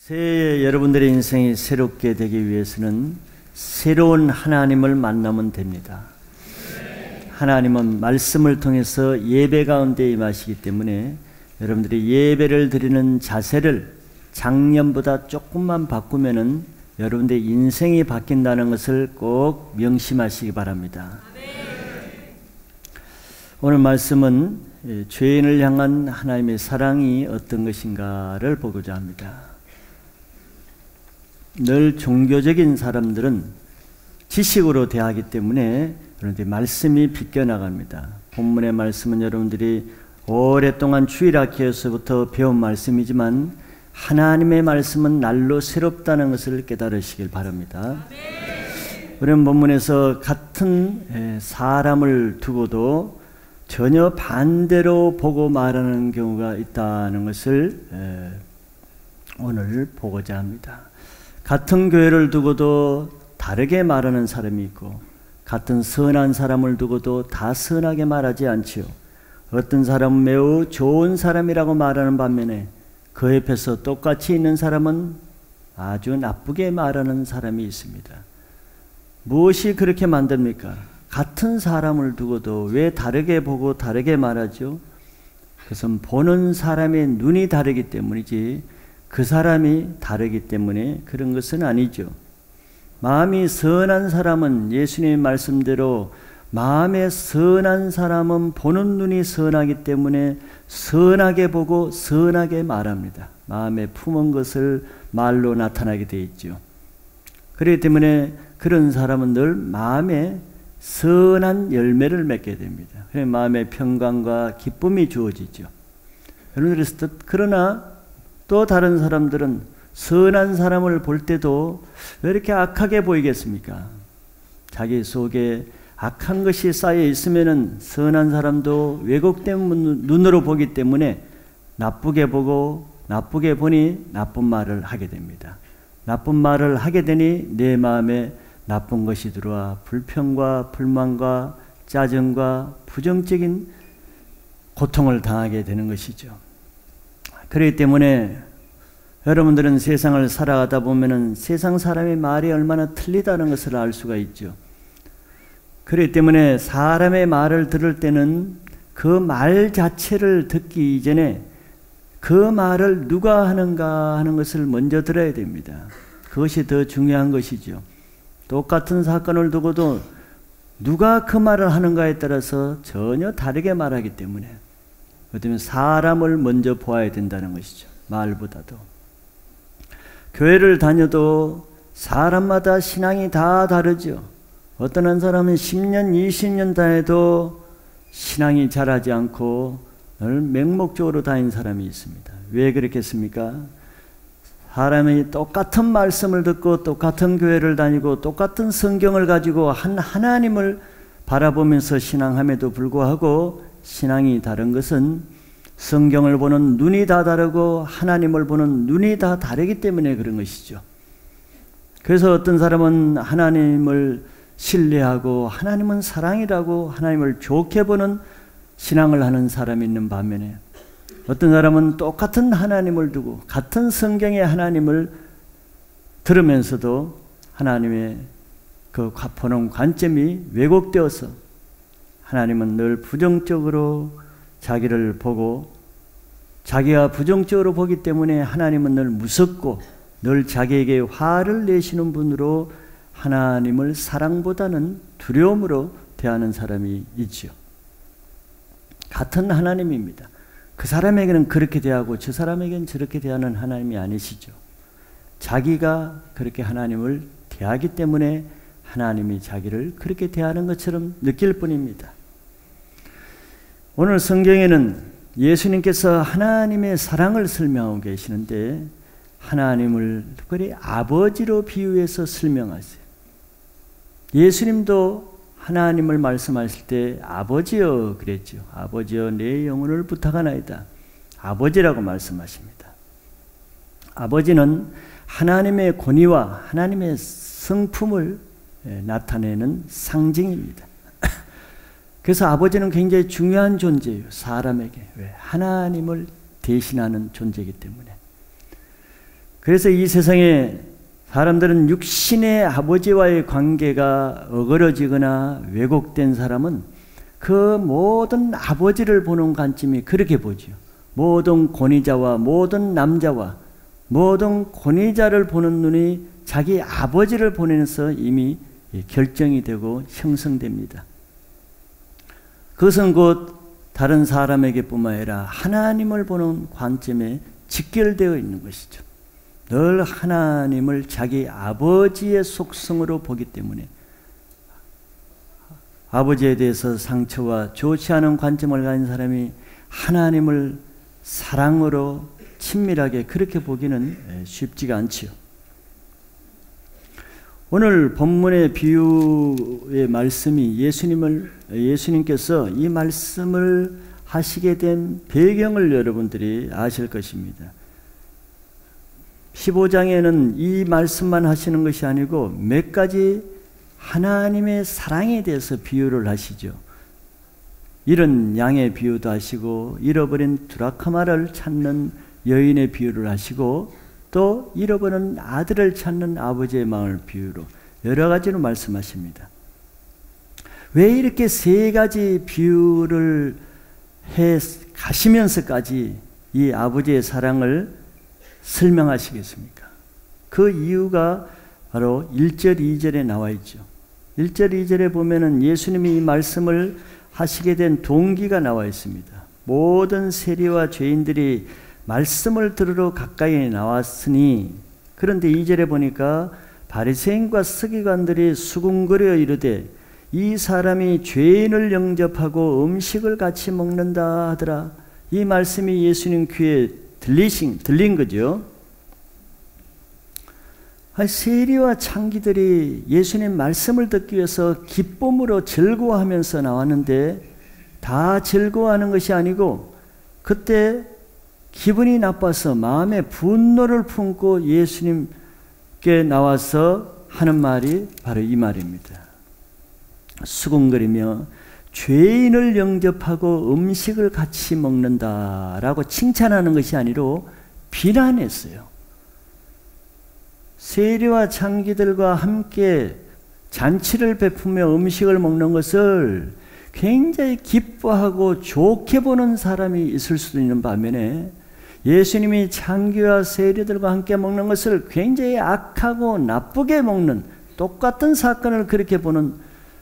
새해 여러분들의 인생이 새롭게 되기 위해서는 새로운 하나님을 만나면 됩니다. 하나님은 말씀을 통해서 예배 가운데 임하시기 때문에 여러분들이 예배를 드리는 자세를 작년보다 조금만 바꾸면은 여러분들의 인생이 바뀐다는 것을 꼭 명심하시기 바랍니다. 오늘 말씀은 죄인을 향한 하나님의 사랑이 어떤 것인가를 보고자 합니다. 늘 종교적인 사람들은 지식으로 대하기 때문에 그런데 말씀이 비껴나갑니다. 본문의 말씀은 여러분들이 오랫동안 주일학교에서부터 배운 말씀이지만 하나님의 말씀은 날로 새롭다는 것을 깨달으시길 바랍니다. 우리는 본문에서 같은 사람을 두고도 전혀 반대로 보고 말하는 경우가 있다는 것을 오늘 보고자 합니다. 같은 교회를 두고도 다르게 말하는 사람이 있고 같은 선한 사람을 두고도 다 선하게 말하지 않지요. 어떤 사람은 매우 좋은 사람이라고 말하는 반면에 그 옆에서 똑같이 있는 사람은 아주 나쁘게 말하는 사람이 있습니다. 무엇이 그렇게 만듭니까? 같은 사람을 두고도 왜 다르게 보고 다르게 말하죠? 그것은 보는 사람의 눈이 다르기 때문이지 그 사람이 다르기 때문에 그런 것은 아니죠. 마음이 선한 사람은 예수님의 말씀대로 마음에 선한 사람은 보는 눈이 선하기 때문에 선하게 보고 선하게 말합니다. 마음에 품은 것을 말로 나타나게 되어 있죠. 그렇기 때문에 그런 사람은 늘 마음에 선한 열매를 맺게 됩니다. 그래서 마음에 평강과 기쁨이 주어지죠. 그러나 또 다른 사람들은 선한 사람을 볼 때도 왜 이렇게 악하게 보이겠습니까? 자기 속에 악한 것이 쌓여 있으면은 선한 사람도 왜곡된 눈으로 보기 때문에 나쁘게 보고 나쁘게 보니 나쁜 말을 하게 됩니다. 나쁜 말을 하게 되니 내 마음에 나쁜 것이 들어와 불평과 불만과 짜증과 부정적인 고통을 당하게 되는 것이죠. 그렇기 때문에 여러분들은 세상을 살아가다 보면은 세상 사람의 말이 얼마나 틀리다는 것을 알 수가 있죠. 그렇기 때문에 사람의 말을 들을 때는 그 말 자체를 듣기 이전에 그 말을 누가 하는가 하는 것을 먼저 들어야 됩니다. 그것이 더 중요한 것이죠. 똑같은 사건을 두고도 누가 그 말을 하는가에 따라서 전혀 다르게 말하기 때문에 그렇다면 사람을 먼저 보아야 된다는 것이죠. 말보다도. 교회를 다녀도 사람마다 신앙이 다 다르죠. 어떤 한 사람은 10년, 20년 다녀도 신앙이 자라지 않고 늘 맹목적으로 다닌 사람이 있습니다. 왜 그렇겠습니까? 사람이 똑같은 말씀을 듣고 똑같은 교회를 다니고 똑같은 성경을 가지고 한 하나님을 바라보면서 신앙함에도 불구하고 신앙이 다른 것은 성경을 보는 눈이 다 다르고 하나님을 보는 눈이 다 다르기 때문에 그런 것이죠. 그래서 어떤 사람은 하나님을 신뢰하고 하나님은 사랑이라고 하나님을 좋게 보는 신앙을 하는 사람이 있는 반면에 어떤 사람은 똑같은 하나님을 두고 같은 성경의 하나님을 들으면서도 하나님의 그 보는 관점이 왜곡되어서 하나님은 늘 부정적으로 자기를 보고 자기가 부정적으로 보기 때문에 하나님은 늘 무섭고 늘 자기에게 화를 내시는 분으로 하나님을 사랑보다는 두려움으로 대하는 사람이 있죠. 같은 하나님입니다. 그 사람에게는 그렇게 대하고 저 사람에게는 저렇게 대하는 하나님이 아니시죠. 자기가 그렇게 하나님을 대하기 때문에 하나님이 자기를 그렇게 대하는 것처럼 느낄 뿐입니다. 오늘 성경에는 예수님께서 하나님의 사랑을 설명하고 계시는데 하나님을 특별히 아버지로 비유해서 설명하세요. 예수님도 하나님을 말씀하실 때 아버지여 그랬죠. 아버지여 내 영혼을 부탁하나이다. 아버지라고 말씀하십니다. 아버지는 하나님의 권위와 하나님의 성품을 나타내는 상징입니다. 그래서 아버지는 굉장히 중요한 존재예요. 사람에게. 왜? 하나님을 대신하는 존재이기 때문에. 그래서 이 세상에 사람들은 육신의 아버지와의 관계가 어그러지거나 왜곡된 사람은 그 모든 아버지를 보는 관점이 그렇게 보죠. 모든 권위자와 모든 남자와 모든 권위자를 보는 눈이 자기 아버지를 보내면서 이미 결정이 되고 형성됩니다. 그것은 곧 다른 사람에게 뿐만 아니라 하나님을 보는 관점에 직결되어 있는 것이죠. 늘 하나님을 자기 아버지의 속성으로 보기 때문에 아버지에 대해서 상처와 좋지 않은 관점을 가진 사람이 하나님을 사랑으로 친밀하게 그렇게 보기는 쉽지가 않지요. 오늘 본문의 비유의 말씀이 예수님께서 이 말씀을 하시게 된 배경을 여러분들이 아실 것입니다. 15장에는 이 말씀만 하시는 것이 아니고 몇 가지 하나님의 사랑에 대해서 비유를 하시죠. 잃은 양의 비유도 하시고 잃어버린 드라크마를 찾는 여인의 비유를 하시고 또 잃어버린 아들을 찾는 아버지의 마음을 비유로 여러 가지로 말씀하십니다. 왜 이렇게 세 가지 비유를 해 가시면서까지 이 아버지의 사랑을 설명하시겠습니까? 그 이유가 바로 1절, 2절에 나와 있죠. 1절, 2절에 보면은 예수님이 이 말씀을 하시게 된 동기가 나와 있습니다. 모든 세리와 죄인들이 말씀을 들으러 가까이 나왔으니, 그런데 2절에 보니까 바리새인과 서기관들이 수군거려 이르되 이 사람이 죄인을 영접하고 음식을 같이 먹는다 하더라. 이 말씀이 예수님 귀에 들린 거죠. 세리와 창기들이 예수님 말씀을 듣기 위해서 기쁨으로 즐거워하면서 나왔는데 다 즐거워하는 것이 아니고 그때 기분이 나빠서 마음에 분노를 품고 예수님께 나와서 하는 말이 바로 이 말입니다. 수군거리며 죄인을 영접하고 음식을 같이 먹는다라고 칭찬하는 것이 아니로 비난했어요. 세리와 창기들과 함께 잔치를 베푸며 음식을 먹는 것을 굉장히 기뻐하고 좋게 보는 사람이 있을 수도 있는 반면에 예수님이 창기와 세리들과 함께 먹는 것을 굉장히 악하고 나쁘게 먹는 똑같은 사건을 그렇게 보는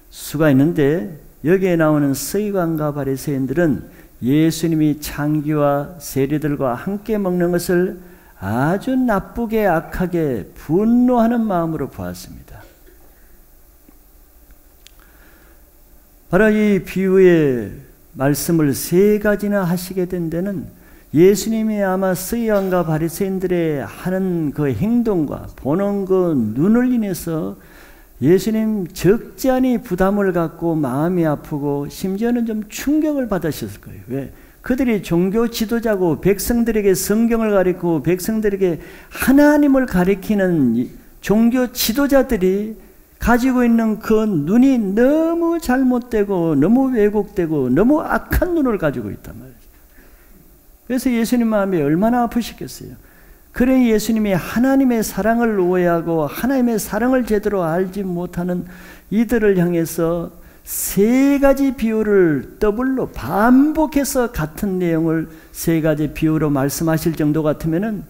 수가 있는데, 여기에 나오는 서기관과 바리새인들은 예수님이 창기와 세리들과 함께 먹는 것을 아주 나쁘게 악하게 분노하는 마음으로 보았습니다. 바로 이 비유의 말씀을 세 가지나 하시게 된 데는 예수님이 아마 서기관과 바리새인들의 하는 그 행동과 보는 그 눈을 인해서 예수님 적지 않은 부담을 갖고 마음이 아프고 심지어는 좀 충격을 받으셨을 거예요. 왜? 그들이 종교 지도자고 백성들에게 성경을 가르치고 백성들에게 하나님을 가리키는 종교 지도자들이 가지고 있는 그 눈이 너무 잘못되고 너무 왜곡되고 너무 악한 눈을 가지고 있단 말이에요. 그래서 예수님 마음이 얼마나 아프시겠어요. 그래 예수님이 하나님의 사랑을 오해하고 하나님의 사랑을 제대로 알지 못하는 이들을 향해서 세 가지 비유를 더블로 반복해서 같은 내용을 세 가지 비유로 말씀하실 정도 같으면은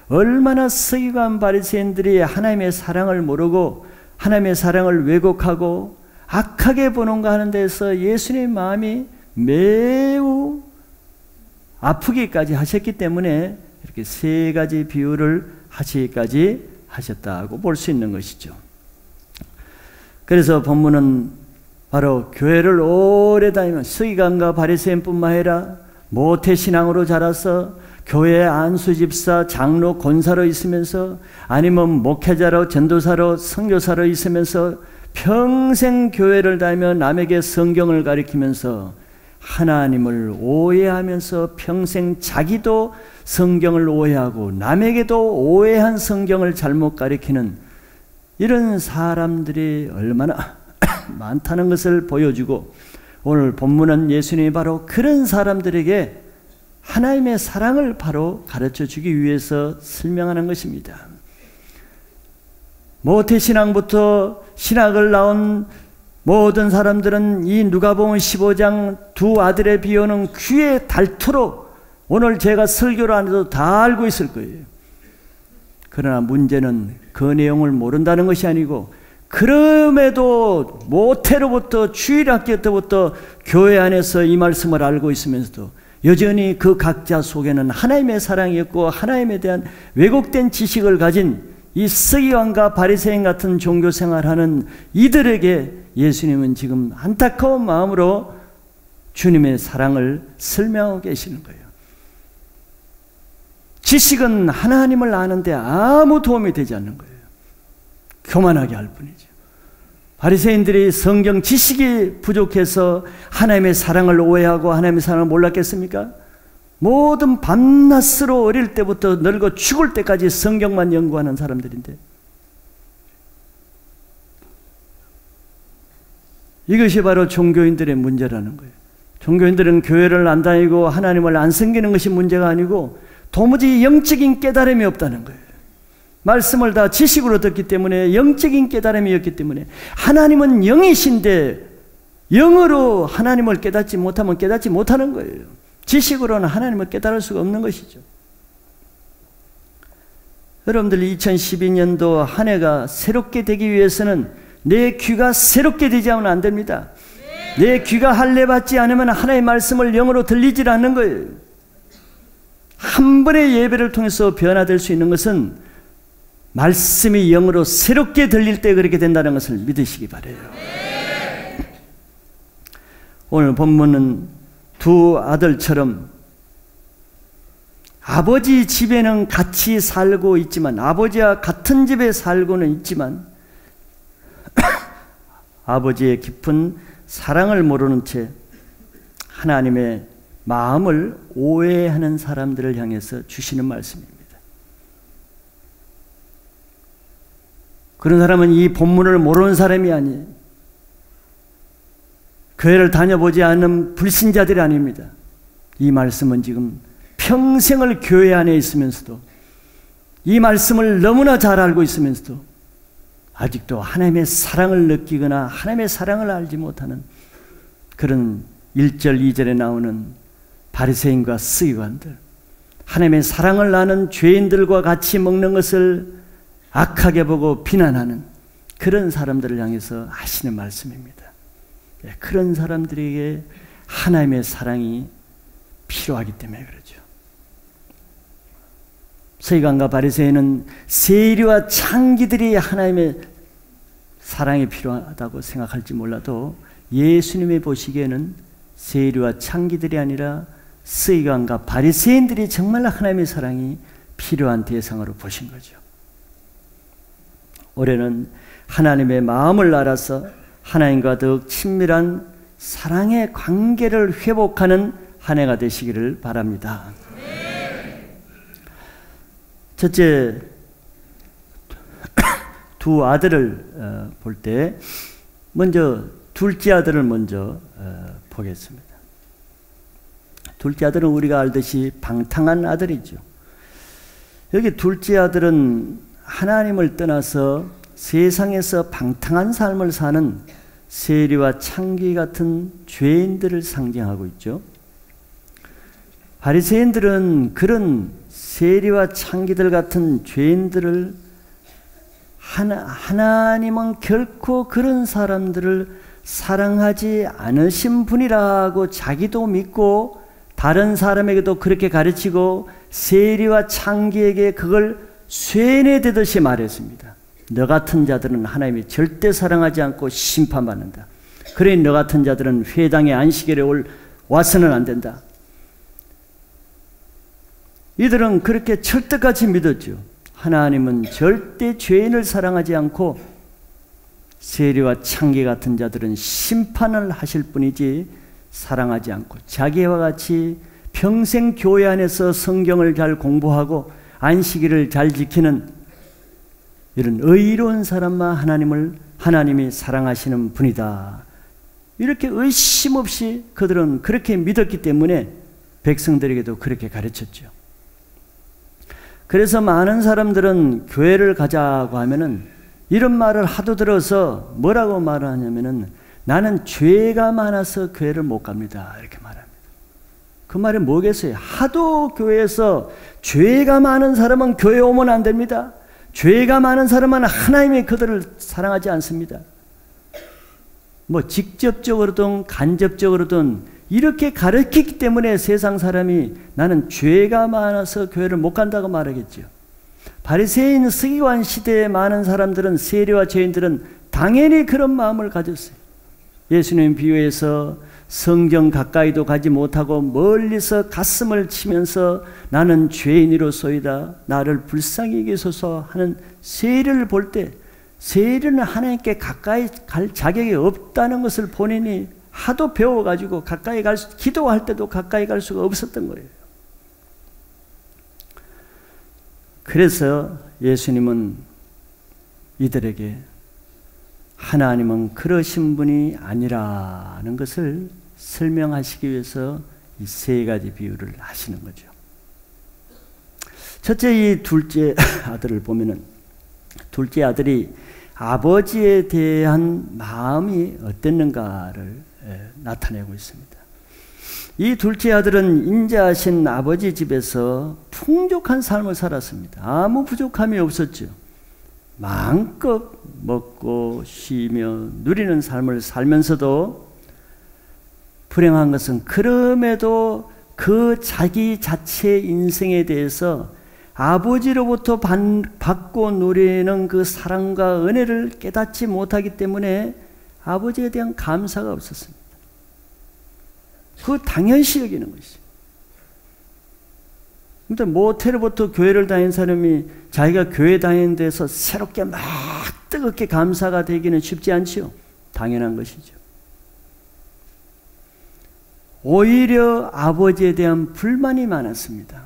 얼마나 서기관 바리새인들이 하나님의 사랑을 모르고 하나님의 사랑을 왜곡하고 악하게 보는가 하는 데서 예수님의 마음이 매우 아프기까지 하셨기 때문에 이렇게 세 가지 비유를 하시기까지 하셨다고 볼 수 있는 것이죠. 그래서 본문은 바로 교회를 오래 다니면 서기관과 바리새인뿐만 아니라 모태신앙으로 자라서 교회 안수집사, 장로, 권사로 있으면서 아니면 목회자로, 전도사로, 선교사로 있으면서 평생 교회를 다니며 남에게 성경을 가리키면서 하나님을 오해하면서 평생 자기도 성경을 오해하고 남에게도 오해한 성경을 잘못 가리키는 이런 사람들이 얼마나 많다는 것을 보여주고, 오늘 본문은 예수님이 바로 그런 사람들에게 하나님의 사랑을 바로 가르쳐 주기 위해서 설명하는 것입니다. 모태신앙부터 신학을 나온 모든 사람들은 이 누가복음 15장 두 아들의 비유는 귀에 닳도록 오늘 제가 설교를 안 해도 다 알고 있을 거예요. 그러나 문제는 그 내용을 모른다는 것이 아니고, 그럼에도 모태로부터 주일학교 때부터 교회 안에서 이 말씀을 알고 있으면서도 여전히 그 각자 속에는 하나님의 사랑이 없고 하나님에 대한 왜곡된 지식을 가진 이 서기관과 바리새인 같은 종교생활하는 이들에게 예수님은 지금 안타까운 마음으로 주님의 사랑을 설명하고 계시는 거예요. 지식은 하나님을 아는데 아무 도움이 되지 않는 거예요. 교만하게 할 뿐이죠. 바리새인들이 성경 지식이 부족해서 하나님의 사랑을 오해하고 하나님의 사랑을 몰랐겠습니까? 모든 밤낮으로 어릴 때부터 늙어 죽을 때까지 성경만 연구하는 사람들인데, 이것이 바로 종교인들의 문제라는 거예요. 종교인들은 교회를 안 다니고 하나님을 안 섬기는 것이 문제가 아니고 도무지 영적인 깨달음이 없다는 거예요. 말씀을 다 지식으로 듣기 때문에 영적인 깨달음이었기 때문에, 하나님은 영이신데 영으로 하나님을 깨닫지 못하면 깨닫지 못하는 거예요. 지식으로는 하나님을 깨달을 수가 없는 것이죠. 여러분들 2012년도 한 해가 새롭게 되기 위해서는 내 귀가 새롭게 되지 않으면 안 됩니다. 내 귀가 할례받지 않으면 하나님의 말씀을 영으로 들리질 않는 거예요. 한 번의 예배를 통해서 변화될 수 있는 것은 말씀이 영으로 새롭게 들릴 때 그렇게 된다는 것을 믿으시기 바라요. 오늘 본문은 두 아들처럼 아버지 집에는 같이 살고 있지만, 아버지와 같은 집에 살고는 있지만 아버지의 깊은 사랑을 모르는 채 하나님의 마음을 오해하는 사람들을 향해서 주시는 말씀입니다. 그런 사람은 이 본문을 모르는 사람이 아니에요. 교회를 다녀보지 않은 불신자들이 아닙니다. 이 말씀은 지금 평생을 교회 안에 있으면서도, 이 말씀을 너무나 잘 알고 있으면서도 아직도 하나님의 사랑을 느끼거나 하나님의 사랑을 알지 못하는 그런 1절 2절에 나오는 바리새인과 서기관들, 하나님의 사랑을 아는 죄인들과 같이 먹는 것을 악하게 보고 비난하는 그런 사람들을 향해서 하시는 말씀입니다. 그런 사람들에게 하나님의 사랑이 필요하기 때문에 그렇죠. 서기관과 바리새인은 세리와 창기들이 하나님의 사랑이 필요하다고 생각할지 몰라도 예수님이 보시기에는 세리와 창기들이 아니라 서기관과 바리새인들이 정말 하나님의 사랑이 필요한 대상으로 보신 거죠. 올해는 하나님의 마음을 알아서 하나님과 더욱 친밀한 사랑의 관계를 회복하는 한 해가 되시기를 바랍니다. 첫째, 두 아들을 볼 때 먼저 둘째 아들을 먼저 보겠습니다. 둘째 아들은 우리가 알듯이 방탕한 아들이죠. 여기 둘째 아들은 하나님을 떠나서 세상에서 방탕한 삶을 사는 세리와 창기 같은 죄인들을 상징하고 있죠. 바리새인들은 그런 세리와 창기들 같은 죄인들을 하나님은 결코 그런 사람들을 사랑하지 않으신 분이라고 자기도 믿고 다른 사람에게도 그렇게 가르치고 세리와 창기에게 그걸 쇠뇌되듯이 말했습니다. 너 같은 자들은 하나님이 절대 사랑하지 않고 심판받는다. 그러니 너 같은 자들은 회당의 안식일에 와서는 안 된다. 이들은 그렇게 철떡같이 믿었죠. 하나님은 절대 죄인을 사랑하지 않고 세리와 창기 같은 자들은 심판을 하실 뿐이지 사랑하지 않고, 자기와 같이 평생 교회 안에서 성경을 잘 공부하고 안식일을 잘 지키는 이런 의로운 사람만 하나님이 사랑하시는 분이다. 이렇게 의심 없이 그들은 그렇게 믿었기 때문에 백성들에게도 그렇게 가르쳤죠. 그래서 많은 사람들은 교회를 가자고 하면은 이런 말을 하도 들어서 뭐라고 말하냐면은 나는 죄가 많아서 교회를 못 갑니다. 이렇게 말합니다. 그 말이 뭐겠어요? 하도 교회에서 죄가 많은 사람은 교회 오면 안 됩니다. 죄가 많은 사람은 하나님이 그들을 사랑하지 않습니다. 뭐 직접적으로든 간접적으로든 이렇게 가르치기 때문에 세상 사람이 나는 죄가 많아서 교회를 못 간다고 말하겠죠. 바리새인 서기관 시대에 많은 사람들은, 세리와 죄인들은 당연히 그런 마음을 가졌어요. 예수님 비유해서 성경 가까이도 가지 못하고 멀리서 가슴을 치면서 나는 죄인이로소이다, 나를 불쌍히 여기소서 하는 세리를 볼 때, 세리는 하나님께 가까이 갈 자격이 없다는 것을 본인이 하도 배워가지고 가까이 기도할 때도 가까이 갈 수가 없었던 거예요. 그래서 예수님은 이들에게 하나님은 그러신 분이 아니라는 것을 설명하시기 위해서 이 세 가지 비유를 하시는 거죠. 첫째, 이 둘째 아들을 보면은 둘째 아들이 아버지에 대한 마음이 어땠는가를 나타내고 있습니다. 이 둘째 아들은 인자하신 아버지 집에서 풍족한 삶을 살았습니다. 아무 부족함이 없었죠. 마음껏 먹고 쉬며 누리는 삶을 살면서도 불행한 것은 그럼에도 그 자기 자체의 인생에 대해서 아버지로부터 받고 누리는 그 사랑과 은혜를 깨닫지 못하기 때문에 아버지에 대한 감사가 없었습니다. 그거 당연시 여기는 것이죠. 근데 모태로부터 교회를 다닌 사람이 자기가 교회 다니는 데서 새롭게 막 뜨겁게 감사가 되기는 쉽지 않지요. 당연한 것이죠. 오히려 아버지에 대한 불만이 많았습니다.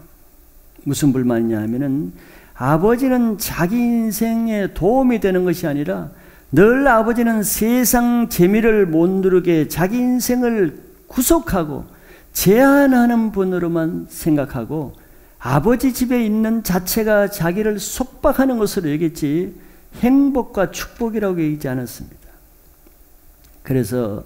무슨 불만이냐 하면은 아버지는 자기 인생에 도움이 되는 것이 아니라 늘 아버지는 세상 재미를 못 누르게 자기 인생을 구속하고 제한하는 분으로만 생각하고 아버지 집에 있는 자체가 자기를 속박하는 것으로 여겼지 행복과 축복이라고 얘기하지 않았습니다. 그래서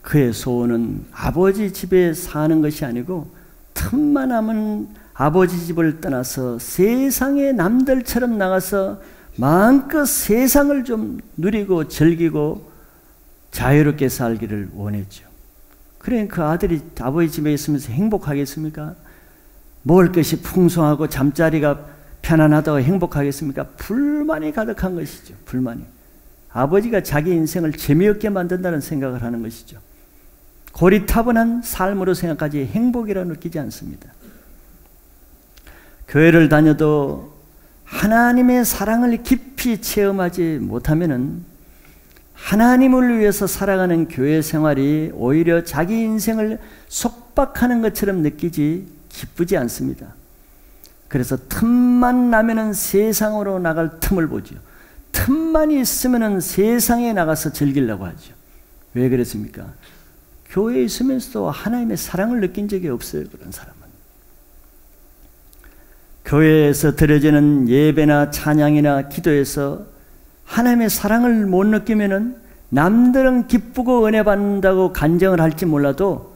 그의 소원은 아버지 집에 사는 것이 아니고 틈만 하면 아버지 집을 떠나서 세상의 남들처럼 나가서 마음껏 세상을 좀 누리고 즐기고 자유롭게 살기를 원했죠. 그러니까 그 아들이 아버지 집에 있으면서 행복하겠습니까? 먹을 것이 풍성하고 잠자리가 편안하다고 행복하겠습니까? 불만이 가득한 것이죠. 불만이. 아버지가 자기 인생을 재미없게 만든다는 생각을 하는 것이죠. 고리타분한 삶으로 생각하지 행복이라 느끼지 않습니다. 교회를 다녀도 하나님의 사랑을 깊이 체험하지 못하면은 하나님을 위해서 살아가는 교회 생활이 오히려 자기 인생을 속박하는 것처럼 느끼지 기쁘지 않습니다. 그래서 틈만 나면은 세상으로 나갈 틈을 보죠. 틈만 있으면은 세상에 나가서 즐기려고 하죠. 왜 그랬습니까? 교회에 있으면서도 하나님의 사랑을 느낀 적이 없어요. 그런 사람은. 교회에서 드려지는 예배나 찬양이나 기도에서 하나님의 사랑을 못 느끼면은 남들은 기쁘고 은혜 받는다고 간증을 할지 몰라도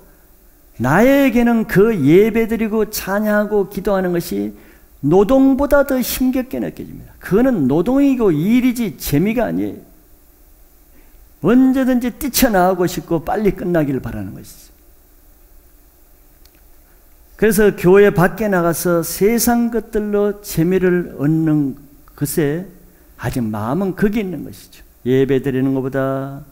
나에게는 그 예배드리고 찬양하고 기도하는 것이 노동보다 더 힘겹게 느껴집니다. 그거는 노동이고 일이지 재미가 아니에요. 언제든지 뛰쳐나가고 싶고 빨리 끝나기를 바라는 것이죠. 그래서 교회 밖에 나가서 세상 것들로 재미를 얻는 것에 아직 마음은 거기 있는 것이죠. 예배 드리는 것보다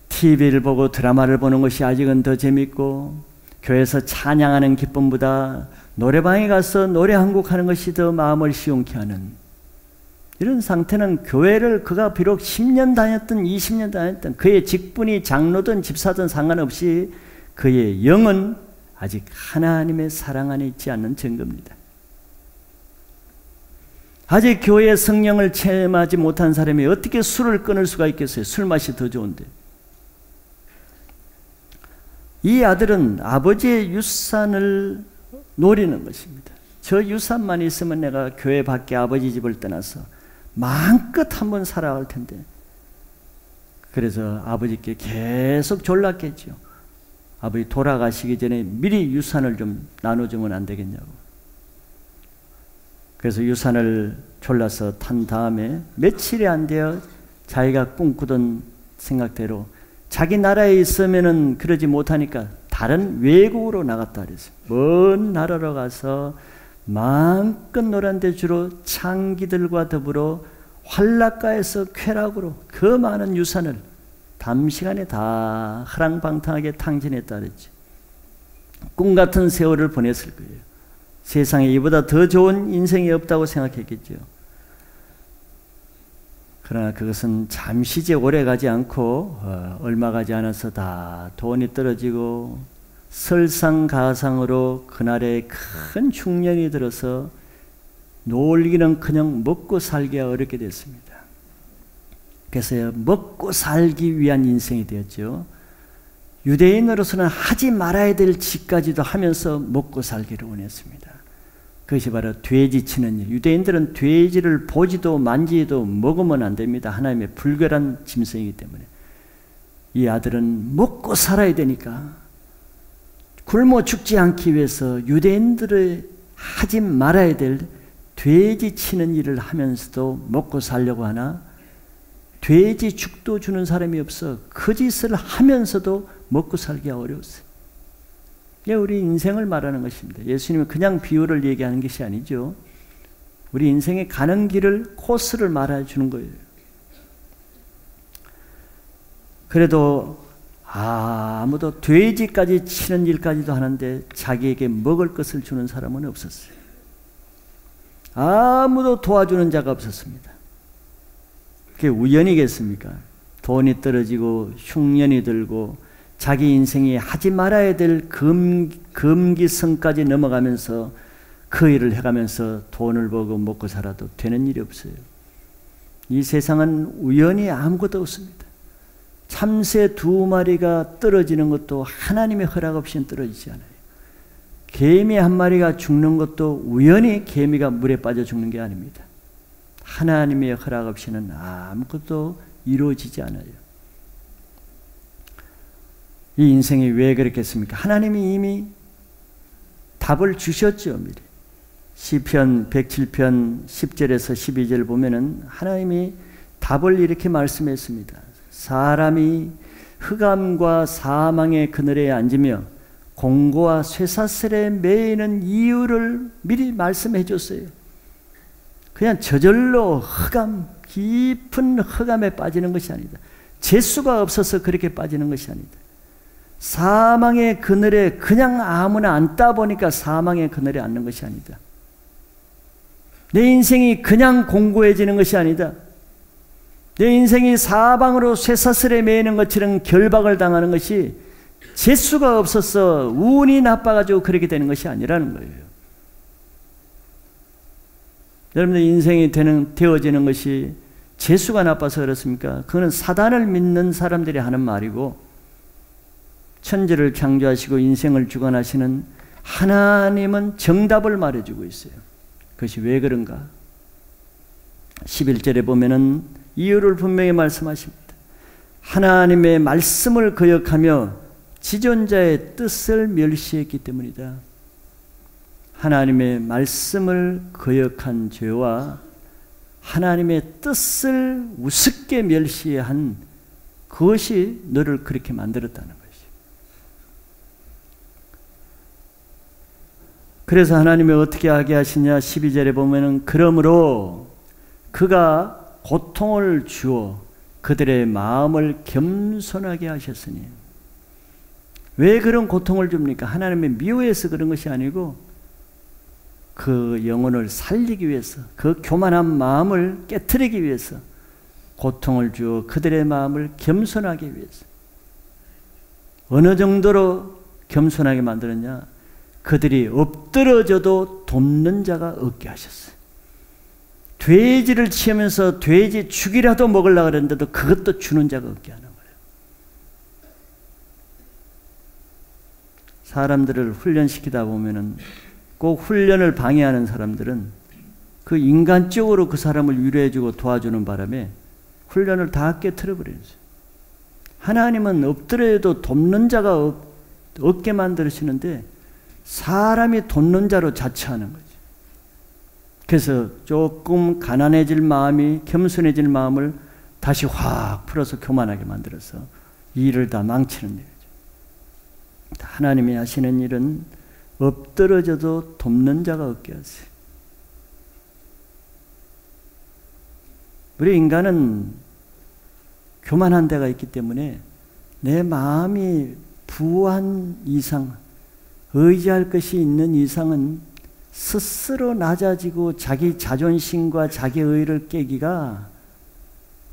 TV를 보고 드라마를 보는 것이 아직은 더 재밌고 교회에서 찬양하는 기쁨보다 노래방에 가서 노래 한 곡 하는 것이 더 마음을 시원케 하는 이런 상태는 교회를 그가 비록 10년 다녔든 20년 다녔든 그의 직분이 장로든 집사든 상관없이 그의 영은 아직 하나님의 사랑 안에 있지 않는 증거입니다. 아직 교회의 성령을 체험하지 못한 사람이 어떻게 술을 끊을 수가 있겠어요? 술 맛이 더 좋은데. 이 아들은 아버지의 유산을 노리는 것입니다. 저 유산만 있으면 내가 교회 밖에 아버지 집을 떠나서 마음껏 한번 살아갈 텐데. 그래서 아버지께 계속 졸랐겠죠. 아버지 돌아가시기 전에 미리 유산을 좀 나눠주면 안 되겠냐고. 그래서 유산을 졸라서 탄 다음에 며칠이 안 되어 자기가 꿈꾸던 생각대로 자기 나라에 있으면은 그러지 못하니까 다른 외국으로 나갔다 그랬어요. 먼 나라로 가서 마음껏 놀았는데 주로 창기들과 더불어 활락가에서 쾌락으로 그 많은 유산을 단시간에 다 허랑방탕하게 탕진했다 그랬죠. 꿈같은 세월을 보냈을 거예요. 세상에 이보다 더 좋은 인생이 없다고 생각했겠죠. 그러나 그것은 잠시지 오래 가지 않고 얼마 가지 않아서 다 돈이 떨어지고 설상가상으로 그날에 큰 흉년이 들어서 놀기는커녕 먹고 살기가 어렵게 됐습니다. 그래서 먹고 살기 위한 인생이 되었죠. 유대인으로서는 하지 말아야 될 짓까지도 하면서 먹고 살기를 원했습니다. 그것이 바로 돼지 치는 일. 유대인들은 돼지를 보지도 만지도 먹으면 안 됩니다. 하나님의 불결한 짐승이기 때문에. 이 아들은 먹고 살아야 되니까 굶어 죽지 않기 위해서 유대인들의 하지 말아야 될 돼지 치는 일을 하면서도 먹고 살려고 하나 돼지 죽도 주는 사람이 없어 그 짓을 하면서도 먹고 살기가 어려웠어요. 이게 우리 인생을 말하는 것입니다. 예수님은 그냥 비유를 얘기하는 것이 아니죠. 우리 인생의 가는 길을 코스를 말해주는 거예요. 그래도 아무도 돼지까지 치는 일까지도 하는데 자기에게 먹을 것을 주는 사람은 없었어요. 아무도 도와주는 자가 없었습니다. 그게 우연이겠습니까? 돈이 떨어지고 흉년이 들고 자기 인생이 하지 말아야 될 금기성까지 넘어가면서 그 일을 해가면서 돈을 벌고 먹고 살아도 되는 일이 없어요. 이 세상은 우연히 아무것도 없습니다. 참새 2마리가 떨어지는 것도 하나님의 허락 없이는 떨어지지 않아요. 개미 1마리가 죽는 것도 우연히 개미가 물에 빠져 죽는 게 아닙니다. 하나님의 허락 없이는 아무것도 이루어지지 않아요. 이 인생이 왜 그렇겠습니까? 하나님이 이미 답을 주셨죠. 미리. 시편 107편 10절에서 12절 보면은 하나님이 답을 이렇게 말씀했습니다. 사람이 흑암과 사망의 그늘에 앉으며 공고와 쇠사슬에 매이는 이유를 미리 말씀해 줬어요. 그냥 저절로 흑암, 깊은 흑암에 빠지는 것이 아니다. 재수가 없어서 그렇게 빠지는 것이 아니다. 사망의 그늘에 그냥 아무나 앉다 보니까 사망의 그늘에 앉는 것이 아니다. 내 인생이 그냥 공고해지는 것이 아니다. 내 인생이 사방으로 쇠사슬에 매이는 것처럼 결박을 당하는 것이 재수가 없어서 운이 나빠가지고 그렇게 되는 것이 아니라는 거예요. 여러분들 인생이 되어지는 것이 재수가 나빠서 그렇습니까? 그거는 사단을 믿는 사람들이 하는 말이고 천지를 창조하시고 인생을 주관하시는 하나님은 정답을 말해주고 있어요. 그것이 왜 그런가? 11절에 보면은 이유를 분명히 말씀하십니다. 하나님의 말씀을 거역하며 지존자의 뜻을 멸시했기 때문이다. 하나님의 말씀을 거역한 죄와 하나님의 뜻을 우습게 멸시한 그것이 너를 그렇게 만들었다는 것이죠. 그래서 하나님이 어떻게 하게 하시냐? 12절에 보면은 그러므로 그가 고통을 주어 그들의 마음을 겸손하게 하셨으니. 왜 그런 고통을 줍니까? 하나님의 미워해서 그런 것이 아니고 그 영혼을 살리기 위해서, 그 교만한 마음을 깨트리기 위해서 고통을 주어 그들의 마음을 겸손하게 위해서. 어느 정도로 겸손하게 만들었냐? 그들이 엎드러져도 돕는 자가 없게 하셨어요. 돼지를 치면서 돼지 죽이라도 먹으려고 그랬는데도 그것도 주는 자가 없게 하는 거예요. 사람들을 훈련시키다 보면은 꼭 훈련을 방해하는 사람들은 그 인간적으로 그 사람을 위로해주고 도와주는 바람에 훈련을 다 깨트려버리는 거죠. 하나님은 엎드려도 돕는 자가 없게 만드시는데 사람이 돕는 자로 자처하는 거죠. 그래서 조금 가난해질 마음이 겸손해질 마음을 다시 확 풀어서 교만하게 만들어서 일을 다 망치는 일이죠. 하나님이 하시는 일은 엎드러져도 돕는 자가 없게 하세요. 우리 인간은 교만한 데가 있기 때문에 내 마음이 부한 이상, 의지할 것이 있는 이상은 스스로 낮아지고 자기 자존심과 자기 의를 깨기가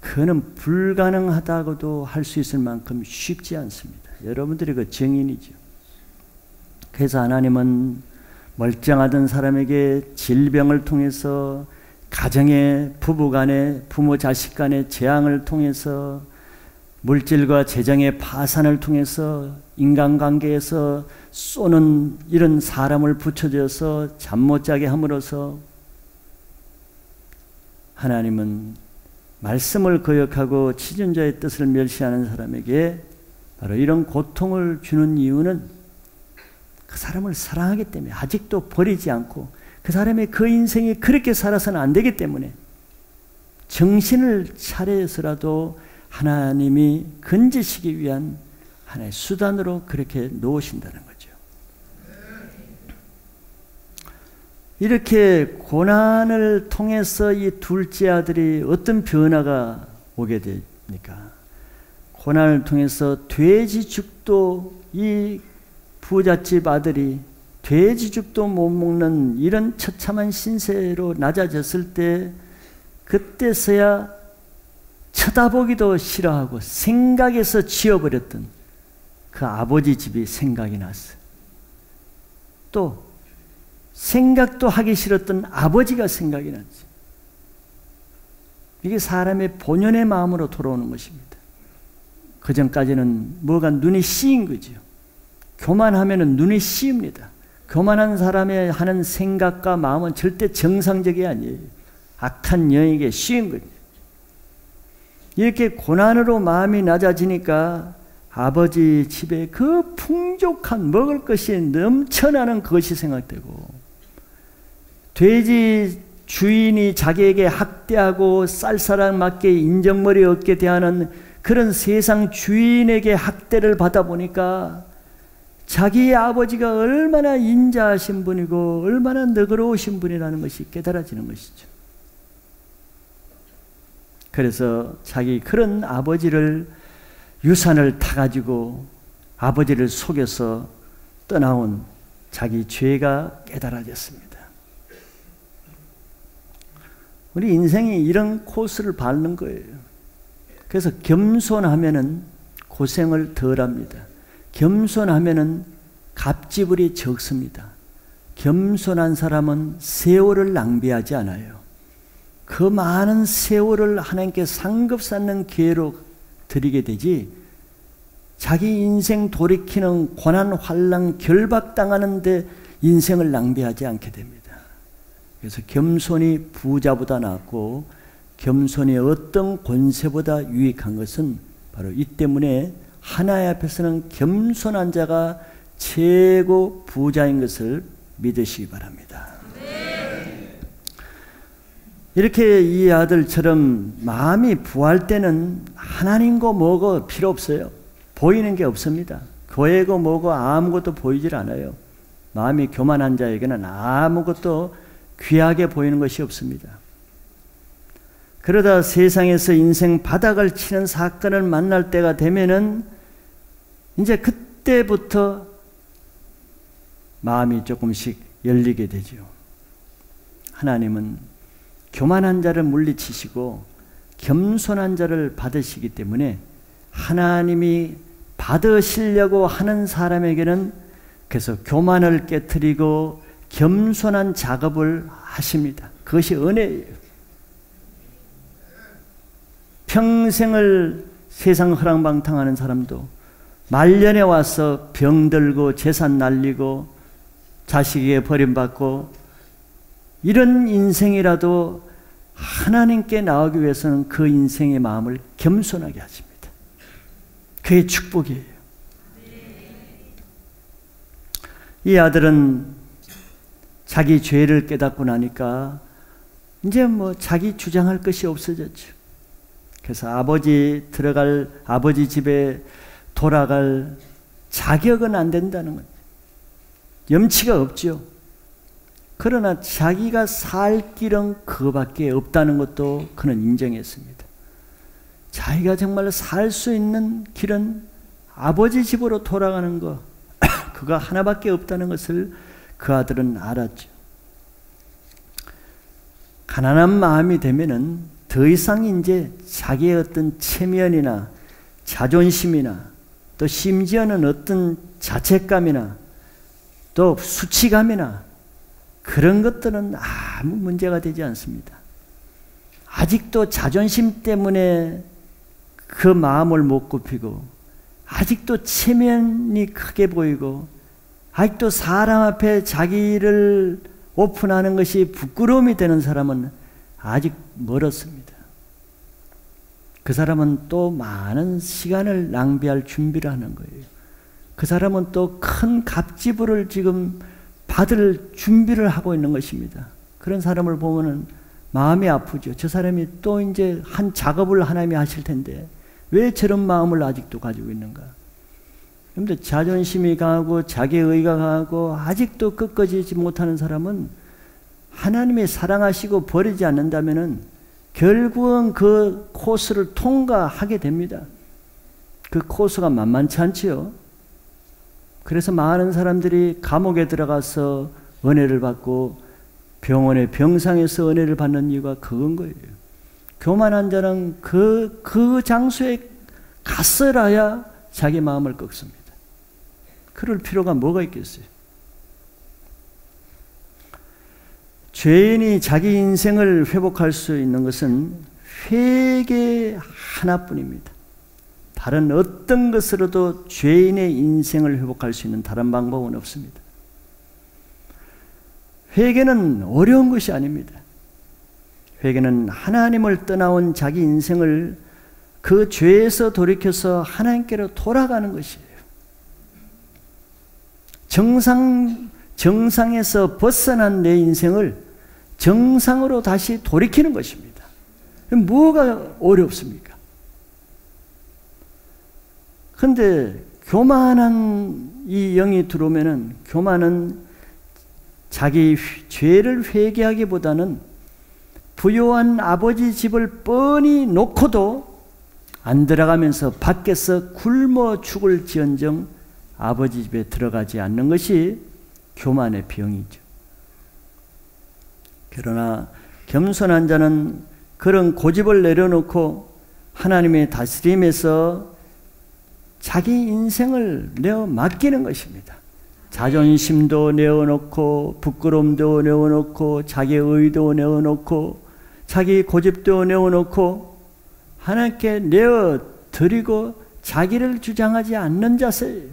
그는 불가능하다고도 할 수 있을 만큼 쉽지 않습니다. 여러분들이 그 증인이죠. 그래서 하나님은 멀쩡하던 사람에게 질병을 통해서 가정의 부부 간의 부모 자식 간의 재앙을 통해서 물질과 재정의 파산을 통해서 인간관계에서 쏘는 이런 사람을 붙여줘서 잠 못 자게 함으로써 하나님은 말씀을 거역하고 치존자의 뜻을 멸시하는 사람에게 바로 이런 고통을 주는 이유는 그 사람을 사랑하기 때문에 아직도 버리지 않고 그 사람의 그 인생이 그렇게 살아서는 안 되기 때문에 정신을 차려서라도 하나님이 건지시기 위한 하나의 수단으로 그렇게 놓으신다는 거죠. 이렇게 고난을 통해서 이 둘째 아들이 어떤 변화가 오게 됩니까? 고난을 통해서 돼지죽도 이 부잣집 아들이 돼지죽도 못 먹는 이런 처참한 신세로 낮아졌을 때 그때서야 쳐다보기도 싫어하고 생각에서 지워버렸던 그 아버지 집이 생각이 났어요. 또 생각도 하기 싫었던 아버지가 생각이 났지. 이게 사람의 본연의 마음으로 돌아오는 것입니다. 그 전까지는 뭐가 눈이 씌인 거죠. 교만하면은 눈이 씌입니다. 교만한 사람의 하는 생각과 마음은 절대 정상적이 아니에요. 악한 영에게 씌인 거죠. 이렇게 고난으로 마음이 낮아지니까 아버지 집에 그 풍족한 먹을 것이 넘쳐나는 것이 생각되고 돼지 주인이 자기에게 학대하고 쌀쌀한 맞게 인정머리 없게 대하는 그런 세상 주인에게 학대를 받아보니까 자기의 아버지가 얼마나 인자하신 분이고 얼마나 너그러우신 분이라는 것이 깨달아지는 것이죠. 그래서 자기 그런 아버지를 유산을 타가지고 아버지를 속여서 떠나온 자기 죄가 깨달아졌습니다. 우리 인생이 이런 코스를 밟는 거예요. 그래서 겸손하면은 고생을 덜 합니다. 겸손하면은 갑지불이 적습니다. 겸손한 사람은 세월을 낭비하지 않아요. 그 많은 세월을 하나님께 상급 쌓는 기회로 드리게 되지 자기 인생 돌이키는 고난, 환난, 결박당하는데 인생을 낭비하지 않게 됩니다. 그래서 겸손이 부자보다 낫고 겸손이 어떤 권세보다 유익한 것은 바로 이 때문에 하나님 앞에서는 겸손한 자가 최고 부자인 것을 믿으시기 바랍니다. 이렇게 이 아들처럼 마음이 부할 때는 하나님과 뭐고 필요 없어요. 보이는 게 없습니다. 교회고 뭐고 아무것도 보이질 않아요. 마음이 교만한 자에게는 아무것도 귀하게 보이는 것이 없습니다. 그러다 세상에서 인생 바닥을 치는 사건을 만날 때가 되면은 이제 그때부터 마음이 조금씩 열리게 되죠. 하나님은 교만한 자를 물리치시고 겸손한 자를 받으시기 때문에 하나님이 받으시려고 하는 사람에게는 그래서 교만을 깨트리고 겸손한 작업을 하십니다. 그것이 은혜예요. 평생을 세상 허랑방탕하는 사람도 말년에 와서 병들고 재산 날리고 자식에게 버림받고 이런 인생이라도 하나님께 나오기 위해서는 그 인생의 마음을 겸손하게 하십니다. 그게 축복이에요. 이 아들은 자기 죄를 깨닫고 나니까 이제 자기 주장할 것이 없어졌죠. 그래서 아버지 집에 돌아갈 자격은 안 된다는 거죠. 염치가 없죠. 그러나 자기가 살 길은 그거밖에 없다는 것도 그는 인정했습니다. 자기가 정말 살 수 있는 길은 아버지 집으로 돌아가는 거, 그거 하나밖에 없다는 것을 그 아들은 알았죠. 가난한 마음이 되면은 더 이상 이제 자기의 어떤 체면이나 자존심이나 또 심지어는 어떤 자책감이나 또 수치감이나 그런 것들은 아무 문제가 되지 않습니다. 아직도 자존심 때문에 그 마음을 못 굽히고 아직도 체면이 크게 보이고 아직도 사람 앞에 자기를 오픈하는 것이 부끄러움이 되는 사람은 아직 멀었습니다. 그 사람은 또 많은 시간을 낭비할 준비를 하는 거예요. 그 사람은 또 큰 갑지부를 지금 받을 준비를 하고 있는 것입니다. 그런 사람을 보면은 마음이 아프죠. 저 사람이 또 이제 한 작업을 하나님이 하실 텐데 왜 저런 마음을 아직도 가지고 있는가? 그런데 자존심이 강하고 자기의가 강하고 아직도 꺾어지지 못하는 사람은 하나님이 사랑하시고 버리지 않는다면은 결국은 그 코스를 통과하게 됩니다. 그 코스가 만만치 않지요. 그래서 많은 사람들이 감옥에 들어가서 은혜를 받고 병원의 병상에서 은혜를 받는 이유가 그건 거예요. 교만한 자는 그 장소에 갔어야 자기 마음을 꺾습니다. 그럴 필요가 뭐가 있겠어요? 죄인이 자기 인생을 회복할 수 있는 것은 회개 하나뿐입니다. 다른 어떤 것으로도 죄인의 인생을 회복할 수 있는 다른 방법은 없습니다. 회개는 어려운 것이 아닙니다. 회개는 하나님을 떠나온 자기 인생을 그 죄에서 돌이켜서 하나님께로 돌아가는 것이에요. 정상에서 벗어난 내 인생을 정상으로 다시 돌이키는 것입니다. 뭐가 어렵습니까? 그런데 교만한 이 영이 들어오면은 교만은 자기 죄를 회개하기보다는 부요한 아버지 집을 뻔히 놓고도 안 들어가면서 밖에서 굶어 죽을지언정 아버지 집에 들어가지 않는 것이 교만의 병이죠. 그러나 겸손한 자는 그런 고집을 내려놓고 하나님의 다스림에서 자기 인생을 내어 맡기는 것입니다. 자존심도 내어놓고 부끄러움도 내어놓고 자기 의도 내어놓고 자기 고집도 내어놓고 하나님께 내어드리고 자기를 주장하지 않는 자세예요.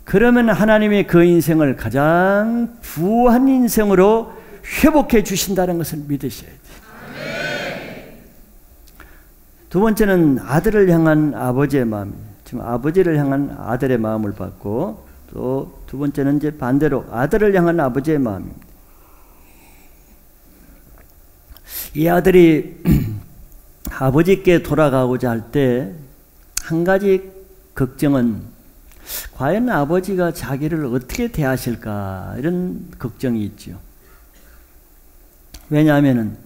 그러면 하나님이 그 인생을 가장 부한 인생으로 회복해 주신다는 것을 믿으셔야 돼요. 두 번째는 아들을 향한 아버지의 마음이에요. 지금 아버지를 향한 아들의 마음을 받고 또 두 번째는 이제 반대로 아들을 향한 아버지의 마음입니다. 이 아들이 아버지께 돌아가고자 할 때 한 가지 걱정은 과연 아버지가 자기를 어떻게 대하실까 이런 걱정이 있죠. 왜냐하면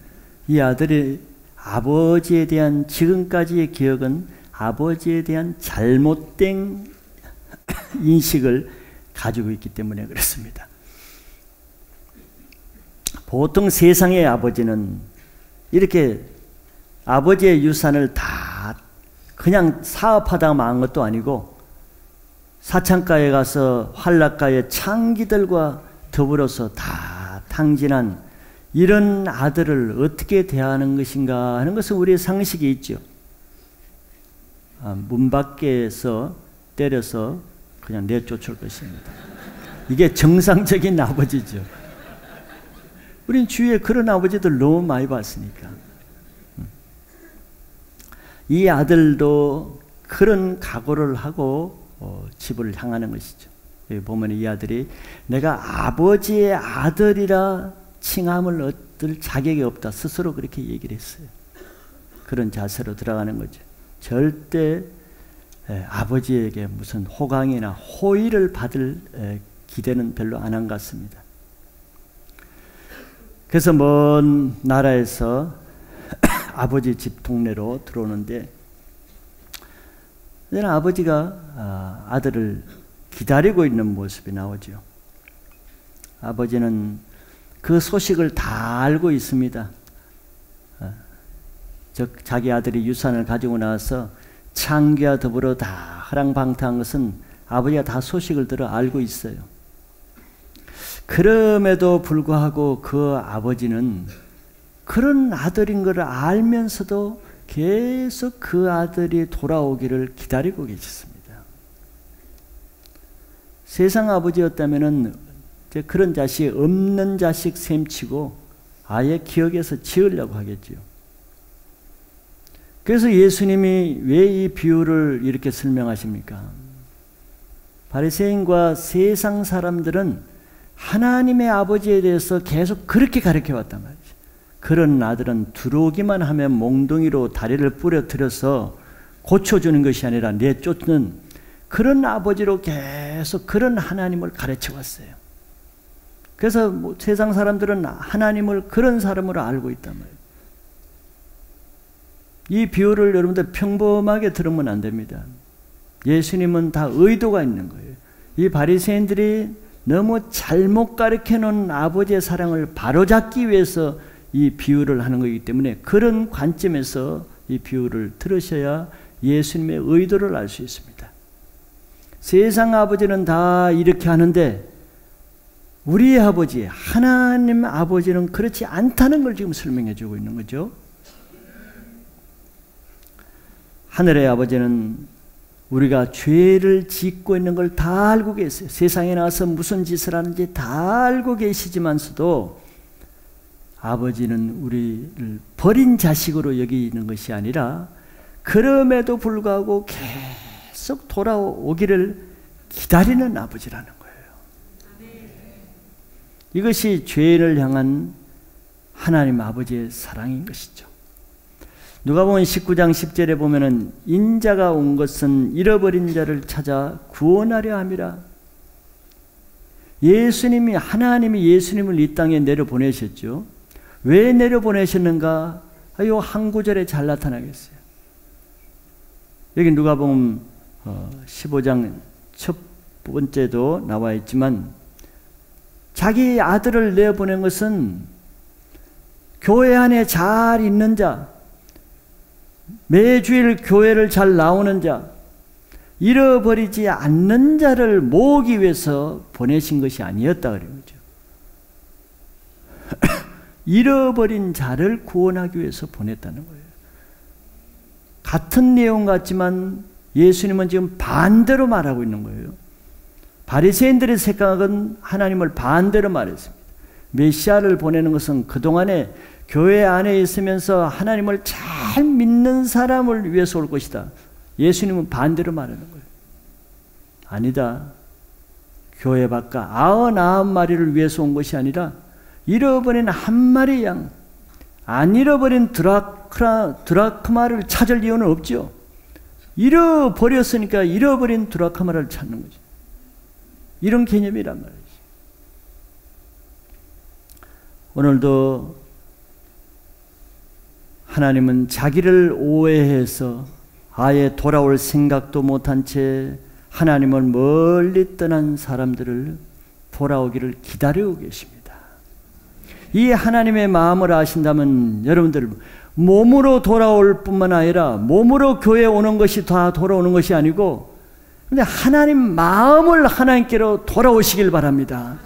이 아들이 아버지에 대한 지금까지의 기억은 아버지에 대한 잘못된 인식을 가지고 있기 때문에 그렇습니다. 보통 세상의 아버지는 이렇게 아버지의 유산을 다 그냥 사업하다가 망한 것도 아니고 사창가에 가서 환락가의 창기들과 더불어서 다 탕진한 이런 아들을 어떻게 대하는 것인가 하는 것은 우리의 상식이 있죠. 문 밖에서 때려서 그냥 내쫓을 것입니다. 이게 정상적인 아버지죠. 우린 주위에 그런 아버지들 너무 많이 봤으니까. 이 아들도 그런 각오를 하고 집을 향하는 것이죠. 여기 보면 이 아들이 내가 아버지의 아들이라 칭함을 얻을 자격이 없다. 스스로 그렇게 얘기를 했어요. 그런 자세로 들어가는 거죠. 절대 아버지에게 무슨 호강이나 호의를 받을 기대는 별로 안 한 것 같습니다. 그래서 먼 나라에서 아버지 집 동네로 들어오는데 아버지가 아들을 기다리고 있는 모습이 나오죠. 아버지는 그 소식을 다 알고 있습니다. 즉 자기 아들이 유산을 가지고 나와서 창기와 더불어 다 하랑방탕한 것은 아버지가 다 소식을 들어 알고 있어요. 그럼에도 불구하고 그 아버지는 그런 아들인 것을 알면서도 계속 그 아들이 돌아오기를 기다리고 계셨습니다. 세상 아버지였다면 그런 자식 없는 자식 셈치고 아예 기억에서 지으려고 하겠죠. 그래서 예수님이 왜 이 비유를 이렇게 설명하십니까? 바리새인과 세상 사람들은 하나님의 아버지에 대해서 계속 그렇게 가르쳐 왔단 말이죠. 그런 아들은 들어오기만 하면 몽둥이로 다리를 부러뜨려서 고쳐주는 것이 아니라 내쫓는 그런 아버지로 계속 그런 하나님을 가르쳐 왔어요. 그래서 세상 사람들은 하나님을 그런 사람으로 알고 있단 말이에요. 이 비유를 여러분들 평범하게 들으면 안 됩니다. 예수님은 다 의도가 있는 거예요. 이 바리새인들이 너무 잘못 가르쳐 놓은 아버지의 사랑을 바로잡기 위해서 이 비유를 하는 거기 때문에 그런 관점에서 이 비유를 들으셔야 예수님의 의도를 알 수 있습니다. 세상 아버지는 다 이렇게 하는데 우리 아버지, 하나님 아버지는 그렇지 않다는 걸 지금 설명해 주고 있는 거죠. 하늘의 아버지는 우리가 죄를 짓고 있는 걸 다 알고 계세요. 세상에 나와서 무슨 짓을 하는지 다 알고 계시지만서도 아버지는 우리를 버린 자식으로 여기는 것이 아니라 그럼에도 불구하고 계속 돌아오기를 기다리는 아버지라는 거예요. 이것이 죄인을 향한 하나님 아버지의 사랑인 것이죠. 누가복음 19장 10절에 보면은 인자가 온 것은 잃어버린 자를 찾아 구원하려 함이라. 하나님이 예수님을 이 땅에 내려보내셨죠. 왜 내려보내셨는가? 이 한 구절에 잘 나타나겠어요. 여기 누가복음 15장 첫 번째도 나와 있지만 자기 아들을 내보낸 것은 교회 안에 잘 있는 자, 매주일 교회를 잘 나오는 자, 잃어버리지 않는 자를 모으기 위해서 보내신 것이 아니었다 그런 거죠. 잃어버린 자를 구원하기 위해서 보냈다는 거예요. 같은 내용 같지만 예수님은 지금 반대로 말하고 있는 거예요. 바리새인들의 생각은 하나님을 반대로 말했습니다. 메시아를 보내는 것은 그동안에 교회 안에 있으면서 하나님을 잘 믿는 사람을 위해서 올 것이다. 예수님은 반대로 말하는 거예요. 아니다. 교회 밖에 99마리를 위해서 온 것이 아니라 잃어버린 한 마리 양, 안 잃어버린 드라크마를 찾을 이유는 없죠. 잃어버렸으니까 잃어버린 드라크마를 찾는 거죠. 이런 개념이란 말이죠. 오늘도 하나님은 자기를 오해해서 아예 돌아올 생각도 못한 채 하나님을 멀리 떠난 사람들을 돌아오기를 기다리고 계십니다. 이 하나님의 마음을 아신다면 여러분들 몸으로 돌아올 뿐만 아니라 몸으로 교회에 오는 것이 다 돌아오는 것이 아니고 근데 하나님 마음을 하나님께로 돌아오시길 바랍니다.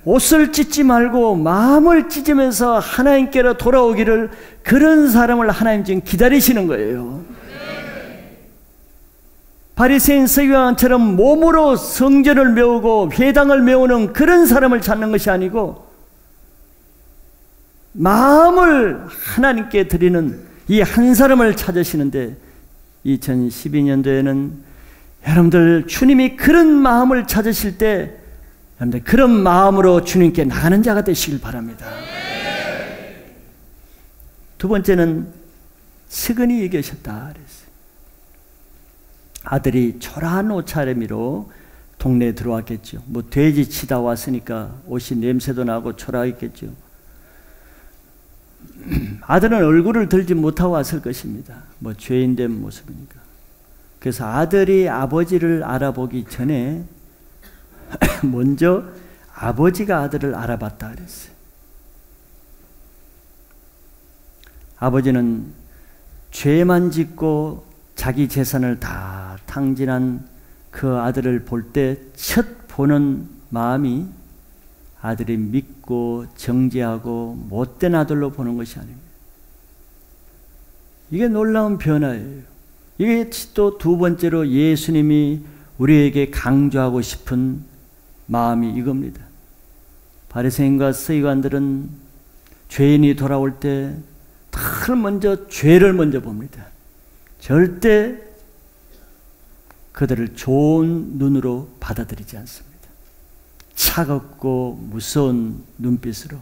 옷을 찢지 말고 마음을 찢으면서 하나님께로 돌아오기를 그런 사람을 하나님 지금 기다리시는 거예요. 바리새인 서기관처럼 몸으로 성전을 메우고 회당을 메우는 그런 사람을 찾는 것이 아니고 마음을 하나님께 드리는 이 한 사람을 찾으시는데 2012년도에는 여러분들 주님이 그런 마음을 찾으실 때 여러분들 그런 마음으로 주님께 나가는 자가 되시길 바랍니다. 두 번째는 측은히 얘기하셨다 그랬어요. 아들이 초라한 옷차림으로 동네에 들어왔겠죠. 뭐 돼지 치다 왔으니까 옷이 냄새도 나고 초라했겠죠. 아들은 얼굴을 들지 못하고 왔을 것입니다. 뭐 죄인된 모습이니까. 그래서 아들이 아버지를 알아보기 전에 먼저 아버지가 아들을 알아봤다 그랬어요. 아버지는 죄만 짓고 자기 재산을 다 탕진한 그 아들을 볼 때 첫 보는 마음이 아들이 믿고 정죄하고 못된 아들로 보는 것이 아닙니다. 이게 놀라운 변화예요. 이게 또 두 번째로 예수님이 우리에게 강조하고 싶은 마음이 이겁니다. 바리새인과 서기관들은 죄인이 돌아올 때 다 먼저 죄를 먼저 봅니다. 절대 그들을 좋은 눈으로 받아들이지 않습니다. 차갑고 무서운 눈빛으로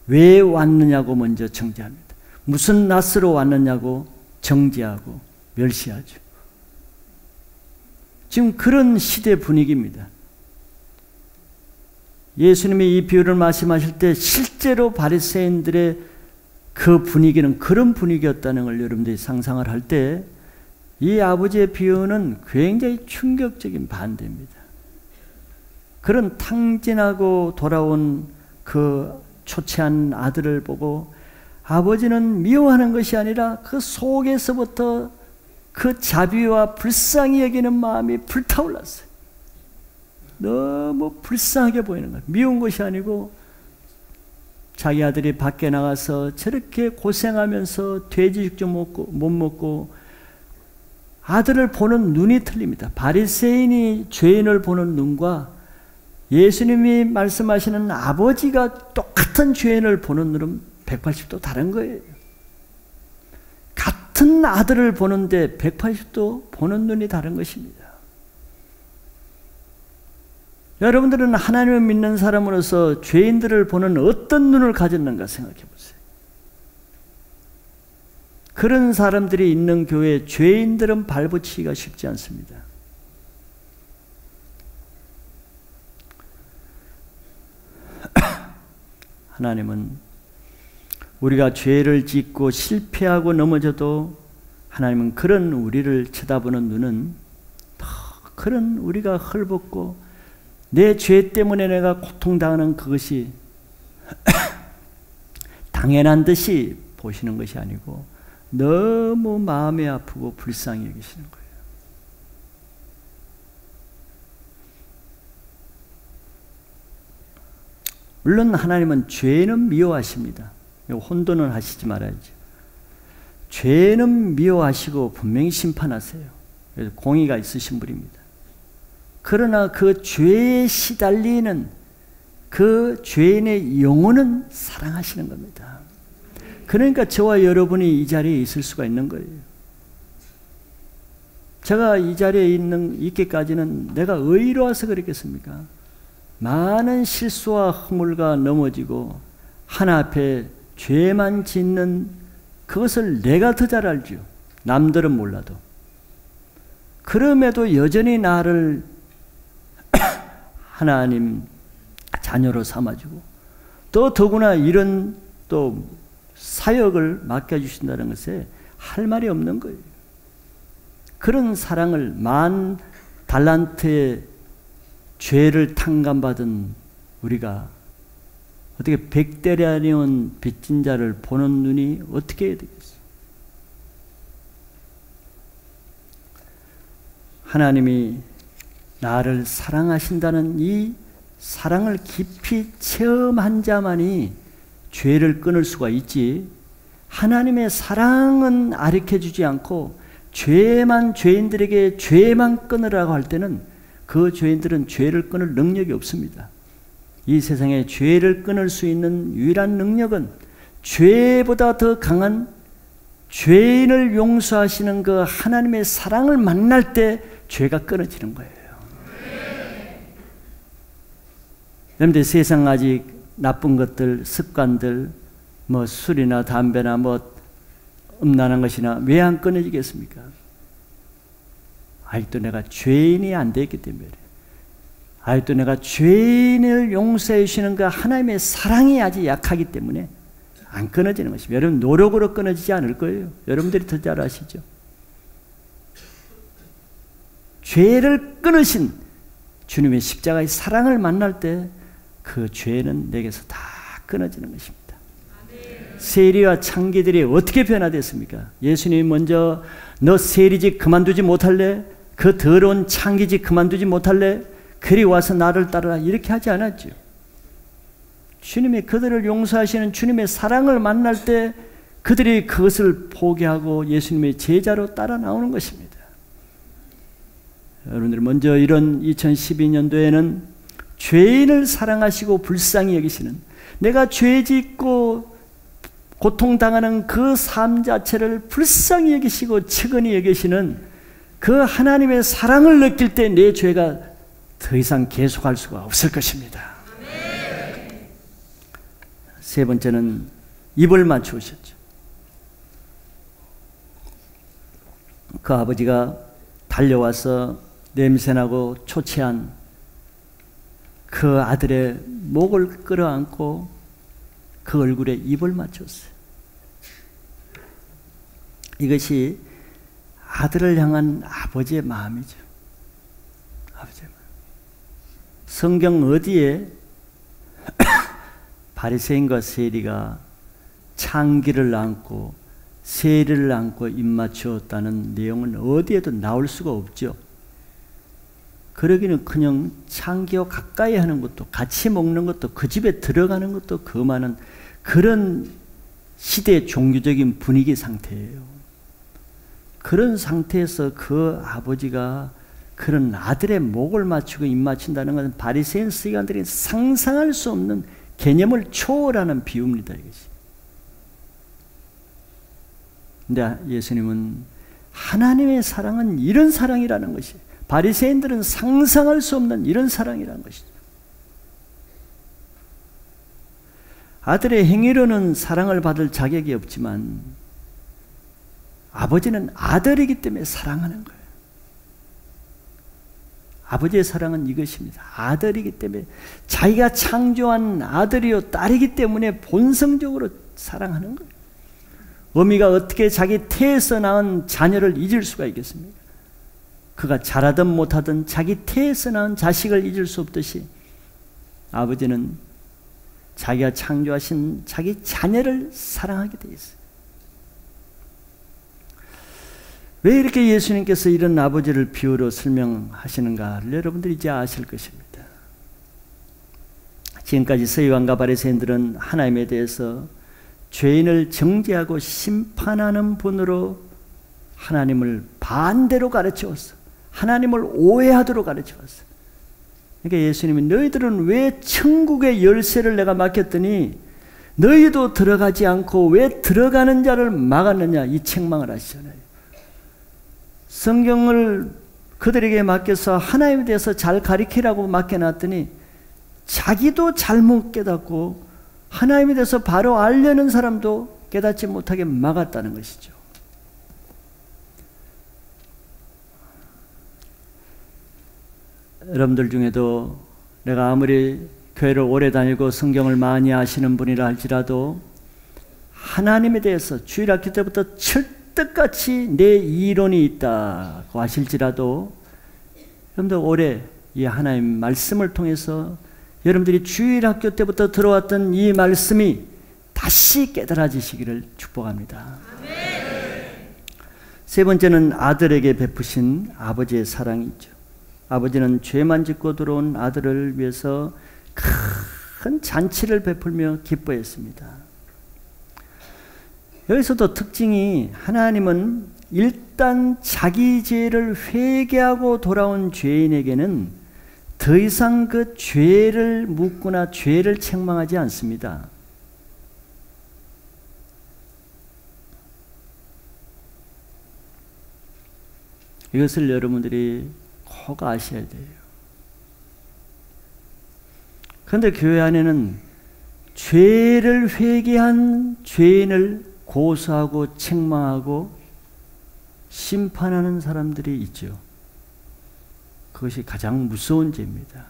왜 왔느냐고 먼저 정죄합니다. 무슨 낯으로 왔느냐고 정죄하고 멸시하죠. 지금 그런 시대 분위기입니다. 예수님이 이 비유를 말씀하실 때 실제로 바리새인들의 그 분위기는 그런 분위기였다는 걸 여러분들이 상상을 할 때 이 아버지의 비유는 굉장히 충격적인 반대입니다. 그런 탕진하고 돌아온 그 초췌한 아들을 보고 아버지는 미워하는 것이 아니라 그 속에서부터 그 자비와 불쌍히 여기는 마음이 불타올랐어요. 너무 불쌍하게 보이는 거예요. 미운 것이 아니고 자기 아들이 밖에 나가서 저렇게 고생하면서 돼지 육즙 못 먹고 아들을 보는 눈이 틀립니다. 바리새인이 죄인을 보는 눈과 예수님이 말씀하시는 아버지가 똑같은 죄인을 보는 눈은 180도 다른 거예요. 같은 아들을 보는데 180도 보는 눈이 다른 것입니다. 여러분들은 하나님을 믿는 사람으로서 죄인들을 보는 어떤 눈을 가졌는가 생각해 보세요. 그런 사람들이 있는 교회에 죄인들은 발붙이기가 쉽지 않습니다. 하나님은 우리가 죄를 짓고 실패하고 넘어져도 하나님은 그런 우리를 쳐다보는 눈은 그런 우리가 헐벗고 내 죄 때문에 내가 고통당하는 그것이 당연한 듯이 보시는 것이 아니고 너무 마음이 아프고 불쌍히 여기시는 거예요. 물론 하나님은 죄는 미워하십니다. 혼돈은 하시지 말아야죠. 죄는 미워하시고 분명히 심판하세요. 그래서 공의가 있으신 분입니다. 그러나 그 죄에 시달리는 그 죄인의 영혼은 사랑하시는 겁니다. 그러니까 저와 여러분이 이 자리에 있을 수가 있는 거예요. 제가 이 자리에 있기까지는 내가 의로워서 그랬겠습니까? 많은 실수와 허물과 넘어지고 하나 앞에 죄만 짓는 그것을 내가 더 잘 알죠. 남들은 몰라도. 그럼에도 여전히 나를 하나님 자녀로 삼아주고 또 더구나 이런 또 사역을 맡겨주신다는 것에 할 말이 없는 거예요. 그런 사랑을 만 달란트의 죄를 탕감받은 우리가 어떻게 100대량이온 빚진 자를 보는 눈이 어떻게 해야 되겠어요? 하나님이 나를 사랑하신다는 이 사랑을 깊이 체험한 자만이 죄를 끊을 수가 있지, 하나님의 사랑은 아르켜주지 않고 죄인들에게 죄만 끊으라고 할 때는 그 죄인들은 죄를 끊을 능력이 없습니다. 이 세상에 죄를 끊을 수 있는 유일한 능력은 죄보다 더 강한 죄인을 용서하시는 그 하나님의 사랑을 만날 때 죄가 끊어지는 거예요. 그런데 세상 아직 나쁜 것들, 습관들, 뭐 술이나 담배나 뭐 음란한 것이나 왜 안 끊어지겠습니까? 아직도 내가 죄인이 안 됐기 때문에, 아직도 내가 죄인을 용서해 주시는 그 하나님의 사랑이 아직 약하기 때문에 안 끊어지는 것입니다. 여러분 노력으로 끊어지지 않을 거예요. 여러분들이 더 잘 아시죠? 죄를 끊으신 주님의 십자가의 사랑을 만날 때 그 죄는 내게서 다 끊어지는 것입니다. 세리와 창기들이 어떻게 변화됐습니까? 예수님이 먼저 너 세리직 그만두지 못할래? 그 더러운 창기직 그만두지 못할래? 그리 와서 나를 따르라 이렇게 하지 않았죠. 주님이 그들을 용서하시는 주님의 사랑을 만날 때 그들이 그것을 포기하고 예수님의 제자로 따라 나오는 것입니다. 여러분들 먼저 이런 2012년도에는 죄인을 사랑하시고 불쌍히 여기시는, 내가 죄 짓고 고통당하는 그 삶 자체를 불쌍히 여기시고 측은히 여기시는 그 하나님의 사랑을 느낄 때 내 죄가 더 이상 계속할 수가 없을 것입니다. 세 번째는 입을 맞추셨죠. 그 아버지가 달려와서 냄새나고 초췌한 그 아들의 목을 끌어안고 그 얼굴에 입을 맞췄어요. 이것이 아들을 향한 아버지의 마음이죠. 아버지의 마음. 성경 어디에 바리새인과 세리가 창기를 안고 세리를 안고 입 맞추었다는 내용은 어디에도 나올 수가 없죠. 그러기는 그냥 창기와 가까이 하는 것도, 같이 먹는 것도, 그 집에 들어가는 것도 금하는 그런 시대의 종교적인 분위기 상태예요. 그런 상태에서 그 아버지가 그런 아들의 목을 맞추고 입 맞춘다는 것은 바리새인 서기관들이 상상할 수 없는 개념을 초월하는 비유입니다. 이것이. 근데 예수님은 하나님의 사랑은 이런 사랑이라는 것이, 바리새인들은 상상할 수 없는 이런 사랑이라는 것이죠. 아들의 행위로는 사랑을 받을 자격이 없지만 아버지는 아들이기 때문에 사랑하는 거예요. 아버지의 사랑은 이것입니다. 아들이기 때문에, 자기가 창조한 아들이요 딸이기 때문에 본성적으로 사랑하는 거예요. 어미가 어떻게 자기 태에서 낳은 자녀를 잊을 수가 있겠습니까? 그가 잘하든 못하든 자기 태에서 낳은 자식을 잊을 수 없듯이 아버지는 자기가 창조하신 자기 자녀를 사랑하게 되어 있어요. 왜 이렇게 예수님께서 이런 아버지를 비유로 설명하시는가를 여러분들이 이제 아실 것입니다. 지금까지 서기관과 바리새인들은 하나님에 대해서 죄인을 정죄하고 심판하는 분으로 하나님을 반대로 가르쳐왔어. 하나님을 오해하도록 가르쳐왔어. 그러니까 예수님이 너희들은 왜 천국의 열쇠를 내가 맡겼더니 너희도 들어가지 않고 왜 들어가는 자를 막았느냐, 이 책망을 하시잖아요. 성경을 그들에게 맡겨서 하나님에 대해서 잘 가르치라고 맡겨놨더니 자기도 잘못 깨닫고 하나님에 대해서 바로 알려는 사람도 깨닫지 못하게 막았다는 것이죠. 여러분들 중에도 내가 아무리 교회를 오래 다니고 성경을 많이 아시는 분이라 할지라도 하나님에 대해서 주일학교 때부터 철떡같이 내 이론이 있다고 하실지라도 여러분들 올해 이 하나님 말씀을 통해서 여러분들이 주일학교 때부터 들어왔던 이 말씀이 다시 깨달아지시기를 축복합니다. 세 번째는 아들에게 베푸신 아버지의 사랑이죠. 아버지는 죄만 짓고 들어온 아들을 위해서 큰 잔치를 베풀며 기뻐했습니다. 여기서도 특징이, 하나님은 일단 자기 죄를 회개하고 돌아온 죄인에게는 더 이상 그 죄를 묻거나 죄를 책망하지 않습니다. 이것을 여러분들이 꼭 아셔야 돼요. 그런데 교회 안에는 죄를 회개한 죄인을 고소하고 책망하고 심판하는 사람들이 있죠. 그것이 가장 무서운 죄입니다.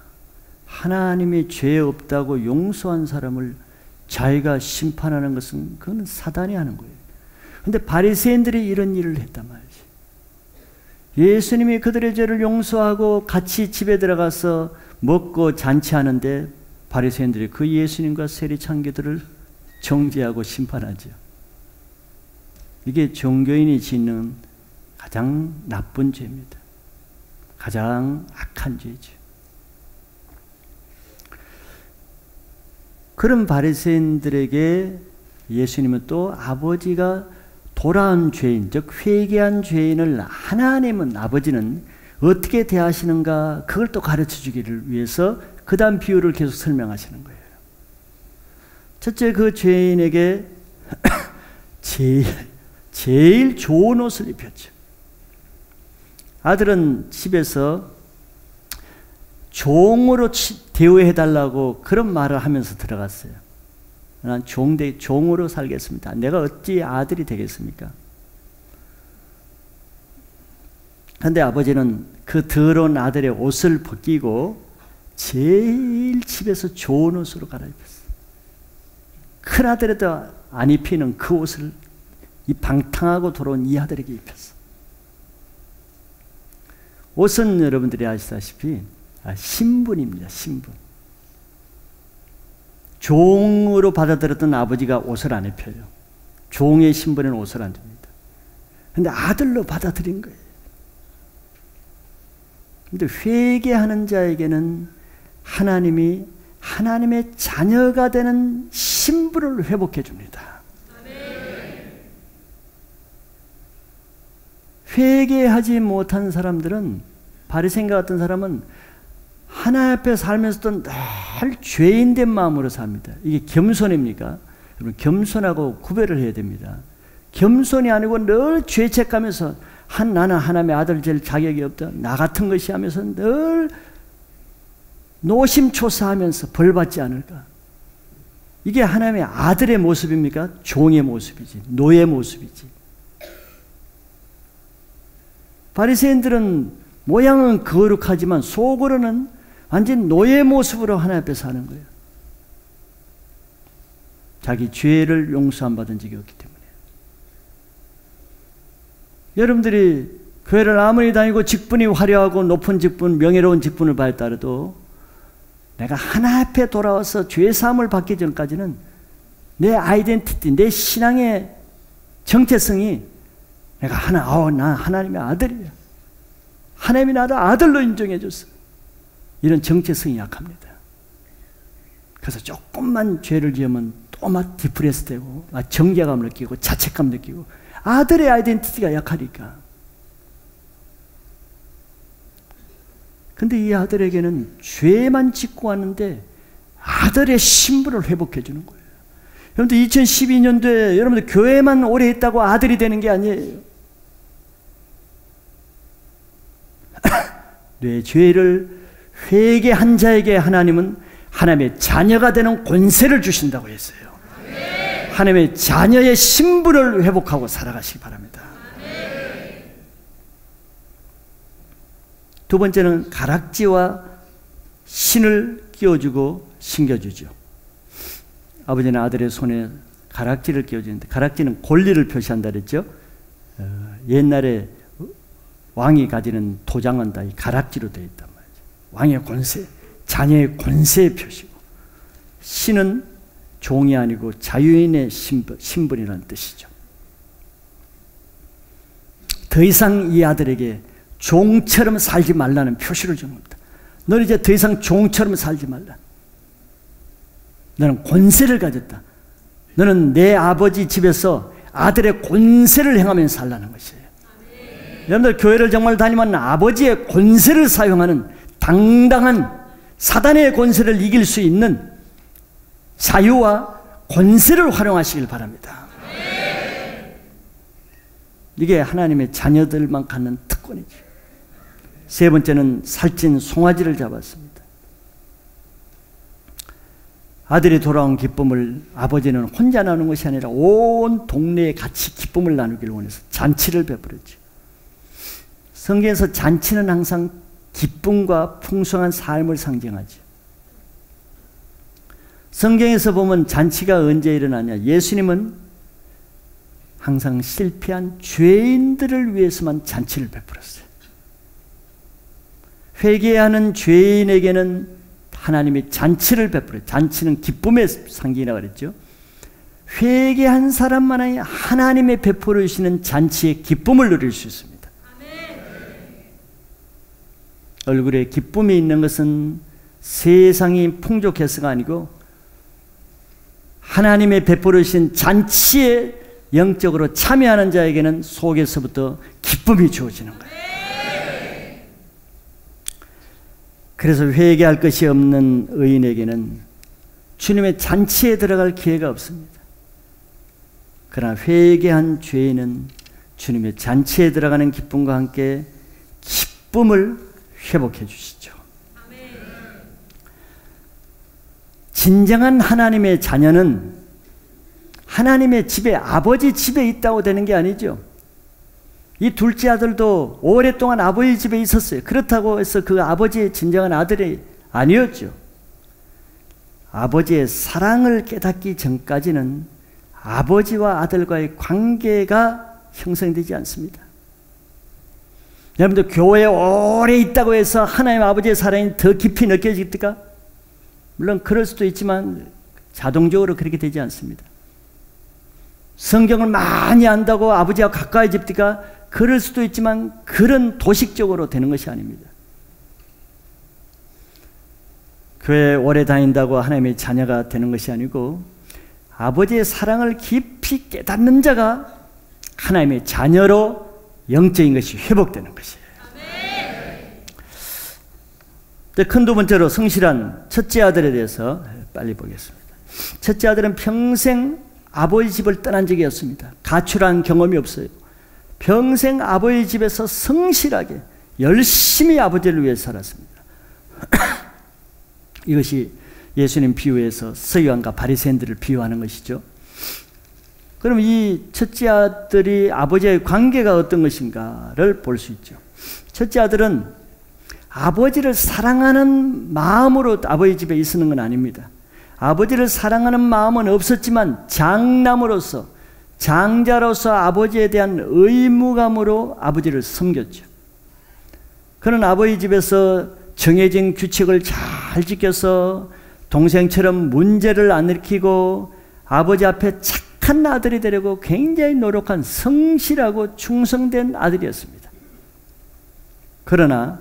하나님이 죄 없다고 용서한 사람을 자기가 심판하는 것은 그건 사단이 하는 거예요. 그런데 바리새인들이 이런 일을 했단 말이지. 예수님이 그들의 죄를 용서하고 같이 집에 들어가서 먹고 잔치하는데 바리새인들이 그 예수님과 세리 창기들을 정죄하고 심판하죠. 이게 종교인이 짓는 가장 나쁜 죄입니다. 가장 악한 죄죠. 그런 바리새인들에게 예수님은 또 아버지가 돌아온 죄인, 즉 회개한 죄인을 하나님은 아버지는 어떻게 대하시는가 그걸 또 가르쳐 주기를 위해서 그 다음 비유를 계속 설명하시는 거예요. 첫째, 그 죄인에게 제일 좋은 옷을 입혔죠. 아들은 집에서 종으로 대우해달라고 그런 말을 하면서 들어갔어요. 난 종으로 살겠습니다. 내가 어찌 아들이 되겠습니까? 그런데 아버지는 그 더러운 아들의 옷을 벗기고 제일 집에서 좋은 옷으로 갈아입혔어요. 큰 아들에도 안 입히는 그 옷을 이 방탕하고 돌아온 이 아들에게 입혔어. 옷은 여러분들이 아시다시피 신분입니다. 신분. 종으로 받아들였던 아버지가 옷을 안 입혀요. 종의 신분에는 옷을 안 줍니다. 그런데 아들로 받아들인 거예요. 그런데 회개하는 자에게는 하나님이 하나님의 자녀가 되는 신분을 회복해 줍니다. 회개하지 못한 사람들은, 바리새인과 같은 사람은 하나님 앞에 살면서도 늘 죄인된 마음으로 삽니다. 이게 겸손입니까? 여러분, 겸손하고 구별을 해야 됩니다. 겸손이 아니고 늘 죄책하면서 나는 하나님의 아들 될 자격이 없다, 나 같은 것이 하면서 늘 노심초사하면서 벌받지 않을까. 이게 하나님의 아들의 모습입니까? 종의 모습이지, 노예 모습이지. 바리새인들은 모양은 거룩하지만 속으로는 완전 노예 모습으로 하나님 앞에 사는 거예요. 자기 죄를 용서 안 받은 적이 없기 때문에. 여러분들이 교회를 아무리 다니고 직분이 화려하고 높은 직분, 명예로운 직분을 받았더라도 내가 하나님 앞에 돌아와서 죄사함을 받기 전까지는 내 아이덴티티, 내 신앙의 정체성이 내가 나 하나님의 아들이야, 하나님이 나를 아들로 인정해 줬어, 이런 정체성이 약합니다. 그래서 조금만 죄를 지으면 또 막 디프레스 되고 막 정죄감 느끼고 자책감 느끼고 아들의 아이덴티티가 약하니까. 근데 이 아들에게는 죄만 짓고 왔는데 아들의 신분을 회복해 주는 거예요. 여러분들 2012년도에 여러분들 교회만 오래 있다고 아들이 되는 게 아니에요. 내 죄를 회개한 자에게 하나님은 하나님의 자녀가 되는 권세를 주신다고 했어요. 하나님의 자녀의 신분을 회복하고 살아가시기 바랍니다. 두 번째는 가락지와 신을 끼워주고 신겨주죠. 아버지는 아들의 손에 가락지를 끼워주는데, 가락지는 권리를 표시한다 그랬죠. 옛날에 왕이 가지는 도장은 다 이 가락지로 되어 있단 말이죠. 왕의 권세, 자녀의 권세의 표시고, 신은 종이 아니고 자유인의 신분이라는 뜻이죠. 더 이상 이 아들에게 종처럼 살지 말라는 표시를 주는 겁니다. 너는 이제 더 이상 종처럼 살지 말라. 너는 권세를 가졌다. 너는 내 아버지 집에서 아들의 권세를 행하면서 살라는 것이에요. 여러분들 교회를 정말 다니면 아버지의 권세를 사용하는 당당한 사단의 권세를 이길 수 있는 자유와 권세를 활용하시길 바랍니다. 이게 하나님의 자녀들만 갖는 특권이죠. 세 번째는 살찐 송아지를 잡았습니다. 아들이 돌아온 기쁨을 아버지는 혼자 나누는 것이 아니라 온 동네에 같이 기쁨을 나누기를 원해서 잔치를 베풀었죠. 성경에서 잔치는 항상 기쁨과 풍성한 삶을 상징하죠. 성경에서 보면 잔치가 언제 일어나냐? 예수님은 항상 실패한 죄인들을 위해서만 잔치를 베풀었어요. 회개하는 죄인에게는 하나님이 잔치를 베풀어요. 잔치는 기쁨의 상징이라고 그랬죠. 회개한 사람만이 하나님의 베풀어 주시는 잔치의 기쁨을 누릴 수 있습니다. 얼굴에 기쁨이 있는 것은 세상이 풍족해서가 아니고 하나님의 베풀어 주신 잔치에 영적으로 참여하는 자에게는 속에서부터 기쁨이 주어지는 거예요. 그래서 회개할 것이 없는 의인에게는 주님의 잔치에 들어갈 기회가 없습니다. 그러나 회개한 죄인은 주님의 잔치에 들어가는 기쁨과 함께 기쁨을 회복해 주시죠. 진정한 하나님의 자녀는 하나님의 집에, 아버지 집에 있다고 되는 게 아니죠. 이 둘째 아들도 오랫동안 아버지 집에 있었어요. 그렇다고 해서 그 아버지의 진정한 아들이 아니었죠. 아버지의 사랑을 깨닫기 전까지는 아버지와 아들과의 관계가 형성되지 않습니다. 여러분들 교회에 오래 있다고 해서 하나님 아버지의 사랑이 더 깊이 느껴집니까? 물론 그럴 수도 있지만 자동적으로 그렇게 되지 않습니다. 성경을 많이 안다고 아버지와 가까워집니까? 그럴 수도 있지만 그런 도식적으로 되는 것이 아닙니다. 교회에 오래 다닌다고 하나님의 자녀가 되는 것이 아니고 아버지의 사랑을 깊이 깨닫는 자가 하나님의 자녀로 영적인 것이 회복되는 것이에요. 큰 두 번째로 성실한 첫째 아들에 대해서 빨리 보겠습니다. 첫째 아들은 평생 아버지 집을 떠난 적이 없습니다. 가출한 경험이 없어요. 평생 아버지 집에서 성실하게 열심히 아버지를 위해 살았습니다. 이것이 예수님 비유에서 서기관과 바리새인들을 비유하는 것이죠. 그럼 이 첫째 아들이 아버지의 관계가 어떤 것인가를 볼 수 있죠. 첫째 아들은 아버지를 사랑하는 마음으로 아버지 집에 있는 건 아닙니다. 아버지를 사랑하는 마음은 없었지만 장남으로서, 장자로서 아버지에 대한 의무감으로 아버지를 섬겼죠. 그는 아버지 집에서 정해진 규칙을 잘 지켜서 동생처럼 문제를 안 일으키고 아버지 앞에 착한 아들이 되려고 굉장히 노력한 성실하고 충성된 아들이었습니다. 그러나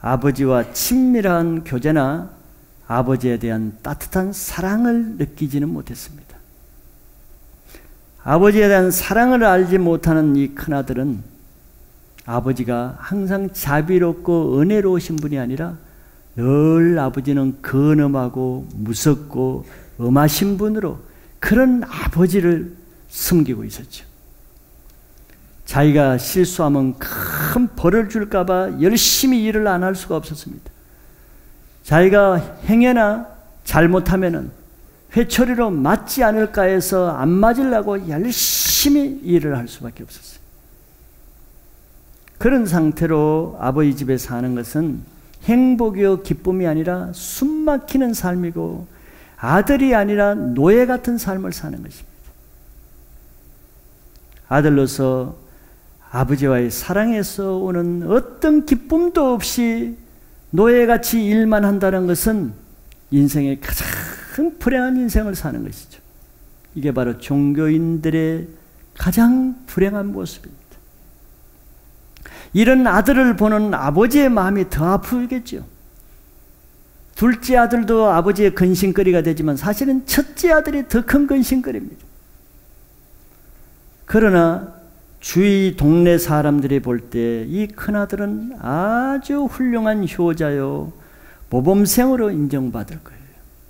아버지와 친밀한 교제나 아버지에 대한 따뜻한 사랑을 느끼지는 못했습니다. 아버지에 대한 사랑을 알지 못하는 이 큰아들은 아버지가 항상 자비롭고 은혜로우신 분이 아니라 늘 아버지는 근엄하고 무섭고 엄하신 분으로 그런 아버지를 섬기고 있었죠. 자기가 실수하면 큰 벌을 줄까 봐 열심히 일을 안 할 수가 없었습니다. 자기가 행여나 잘못하면은 회초리로 맞지 않을까 해서 안 맞으려고 열심히 일을 할 수밖에 없었어요. 그런 상태로 아버지 집에 사는 것은 행복이요 기쁨이 아니라 숨막히는 삶이고 아들이 아니라 노예 같은 삶을 사는 것입니다. 아들로서 아버지와의 사랑에서 오는 어떤 기쁨도 없이 노예같이 일만 한다는 것은 인생의 가장 불행한 인생을 사는 것이죠. 이게 바로 종교인들의 가장 불행한 모습입니다. 이런 아들을 보는 아버지의 마음이 더 아프겠죠. 둘째 아들도 아버지의 근심거리가 되지만 사실은 첫째 아들이 더 큰 근심거리입니다. 그러나 주위 동네 사람들이 볼 때 이 큰아들은 아주 훌륭한 효자요, 모범생으로 인정받을 거예요.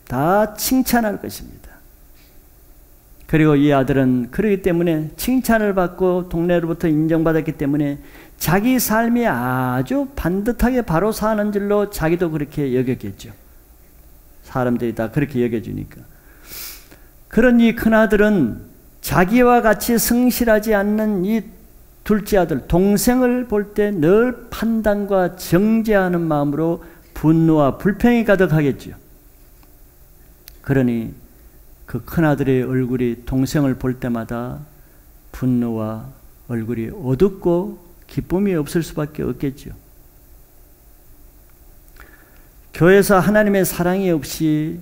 다 칭찬할 것입니다. 그리고 이 아들은 그러기 때문에 칭찬을 받고 동네로부터 인정받았기 때문에 자기 삶이 아주 반듯하게 바로 사는 줄로 자기도 그렇게 여겼겠죠. 사람들이 다 그렇게 여겨주니까. 그런 이 큰아들은 자기와 같이 성실하지 않는 이 둘째 아들, 동생을 볼 때 늘 판단과 정죄하는 마음으로 분노와 불평이 가득하겠죠. 그러니 그 큰아들의 얼굴이 동생을 볼 때마다 분노와 얼굴이 어둡고 기쁨이 없을 수밖에 없겠죠. 교회에서 하나님의 사랑이 없이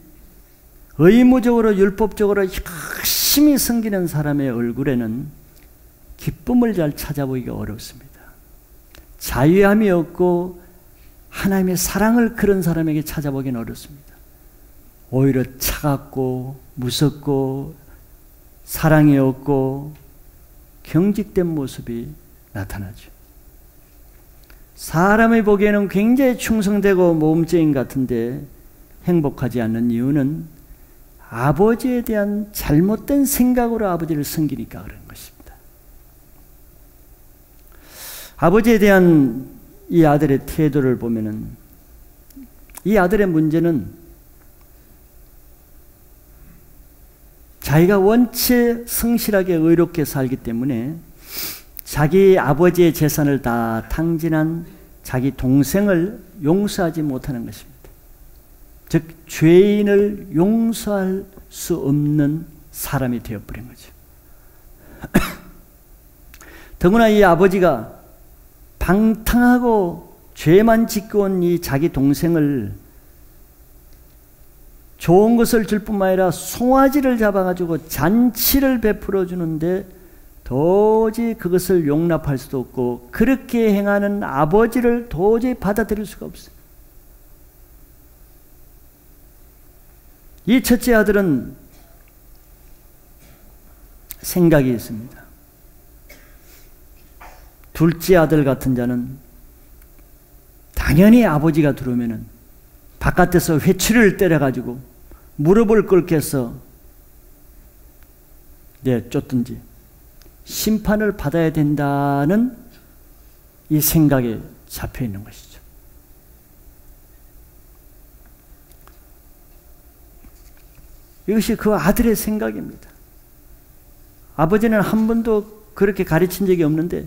의무적으로 율법적으로 열심히 섬기는 사람의 얼굴에는 기쁨을 잘 찾아보기가 어렵습니다. 자유함이 없고 하나님의 사랑을 그런 사람에게 찾아보기는 어렵습니다. 오히려 차갑고 무섭고 사랑이 없고 경직된 모습이 나타나죠. 사람이 보기에는 굉장히 충성되고 모범적인 같은데 행복하지 않는 이유는 아버지에 대한 잘못된 생각으로 아버지를 섬기니까 그런 것입니다. 아버지에 대한 이 아들의 태도를 보면은 이 아들의 문제는 자기가 원체 성실하게 의롭게 살기 때문에 자기 아버지의 재산을 다 탕진한 자기 동생을 용서하지 못하는 것입니다. 즉 죄인을 용서할 수 없는 사람이 되어버린 거죠. 더구나 이 아버지가 방탕하고 죄만 짓고 온 이 자기 동생을 좋은 것을 줄 뿐만 아니라 송아지를 잡아가지고 잔치를 베풀어 주는데 도저히 그것을 용납할 수도 없고 그렇게 행하는 아버지를 도저히 받아들일 수가 없어요. 이 첫째 아들은 생각이 있습니다. 둘째 아들 같은 자는 당연히 아버지가 들어오면은 바깥에서 회초리를 때려가지고 무릎을 꿇게 해서 쫓든지 심판을 받아야 된다는 이 생각에 잡혀 있는 것이죠. 이것이 그 아들의 생각입니다. 아버지는 한 번도 그렇게 가르친 적이 없는데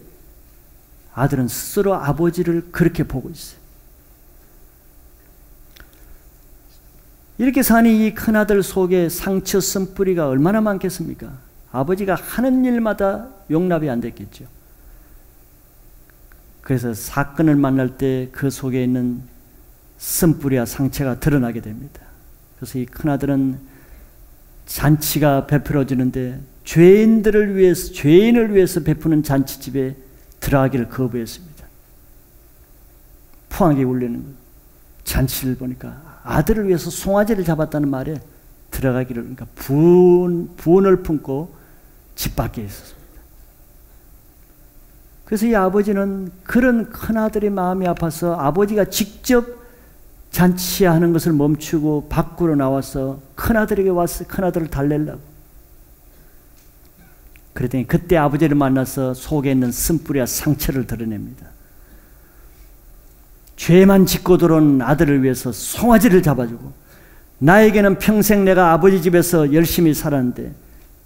아들은 스스로 아버지를 그렇게 보고 있어요. 이렇게 사니 이 큰아들 속에 상처 쓴뿌리가 얼마나 많겠습니까? 아버지가 하는 일마다 용납이 안 됐겠죠. 그래서 사건을 만날 때 그 속에 있는 쓴뿌리와 상처가 드러나게 됩니다. 그래서 이 큰아들은 잔치가 베풀어지는데 죄인을 위해서 베푸는 잔치집에 들어가기를 거부했습니다. 풍악이 울리는 거예요. 잔치를 보니까 아들을 위해서 송아지를 잡았다는 말에 들어가기를, 그러니까 분을 품고 집 밖에 있었습니다. 그래서 이 아버지는 그런 큰아들의 마음이 아파서 아버지가 직접 잔치하는 것을 멈추고 밖으로 나와서 큰아들에게 와서 큰아들을 달래려고. 그랬더니 그때 아버지를 만나서 속에 있는 쓴뿌리와 상처를 드러냅니다. 죄만 짓고 들어온 아들을 위해서 송아지를 잡아주고 나에게는 평생 내가 아버지 집에서 열심히 살았는데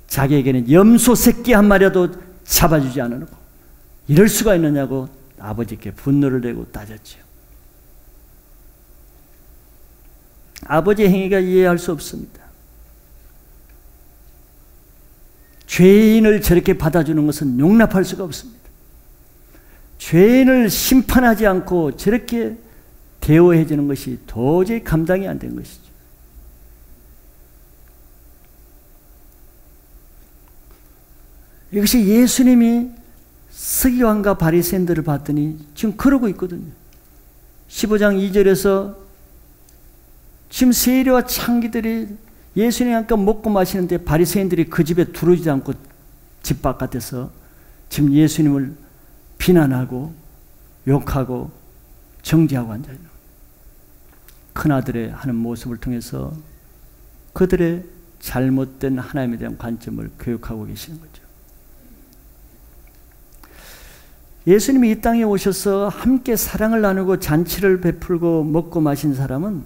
자기에게는 염소 새끼 한 마리라도 잡아주지 않으려고 이럴 수가 있느냐고 아버지께 분노를 내고 따졌죠. 아버지의 행위가 이해할 수 없습니다. 죄인을 저렇게 받아주는 것은 용납할 수가 없습니다. 죄인을 심판하지 않고 저렇게 대우해 주는 것이 도저히 감당이 안 된 것이죠. 이것이 예수님이 서기관과 바리새인들을 봤더니 지금 그러고 있거든요. 15장 2절에서 지금 세리와 창기들이 예수님과 함께 먹고 마시는데 바리새인들이 그 집에 들어오지 않고 집 바깥에서 지금 예수님을 비난하고 욕하고 정죄하고 앉아있는 거예요. 큰아들의 하는 모습을 통해서 그들의 잘못된 하나님에 대한 관점을 교육하고 계시는 거죠. 예수님이 이 땅에 오셔서 함께 사랑을 나누고 잔치를 베풀고 먹고 마신 사람은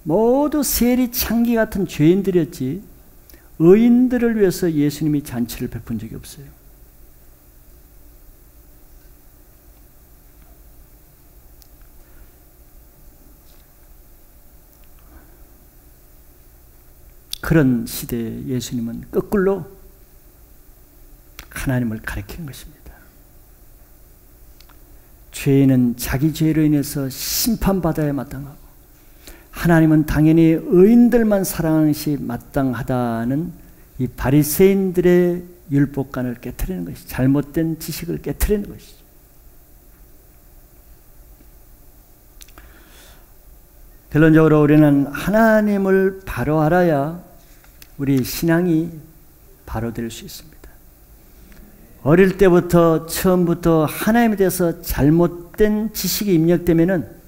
모두 세리 창기 같은 죄인들이었지 의인들을 위해서 예수님이 잔치를 베푼 적이 없어요. 그런 시대에 예수님은 거꾸로 하나님을 가리키는 것입니다. 죄인은 자기 죄로 인해서 심판받아야 마땅하고 하나님은 당연히 의인들만 사랑하는 것이 마땅하다는 이 바리새인들의 율법관을 깨트리는 것이, 잘못된 지식을 깨트리는 것이죠. 결론적으로 우리는 하나님을 바로 알아야 우리 신앙이 바로 될 수 있습니다. 어릴 때부터 처음부터 하나님에 대해서 잘못된 지식이 입력되면은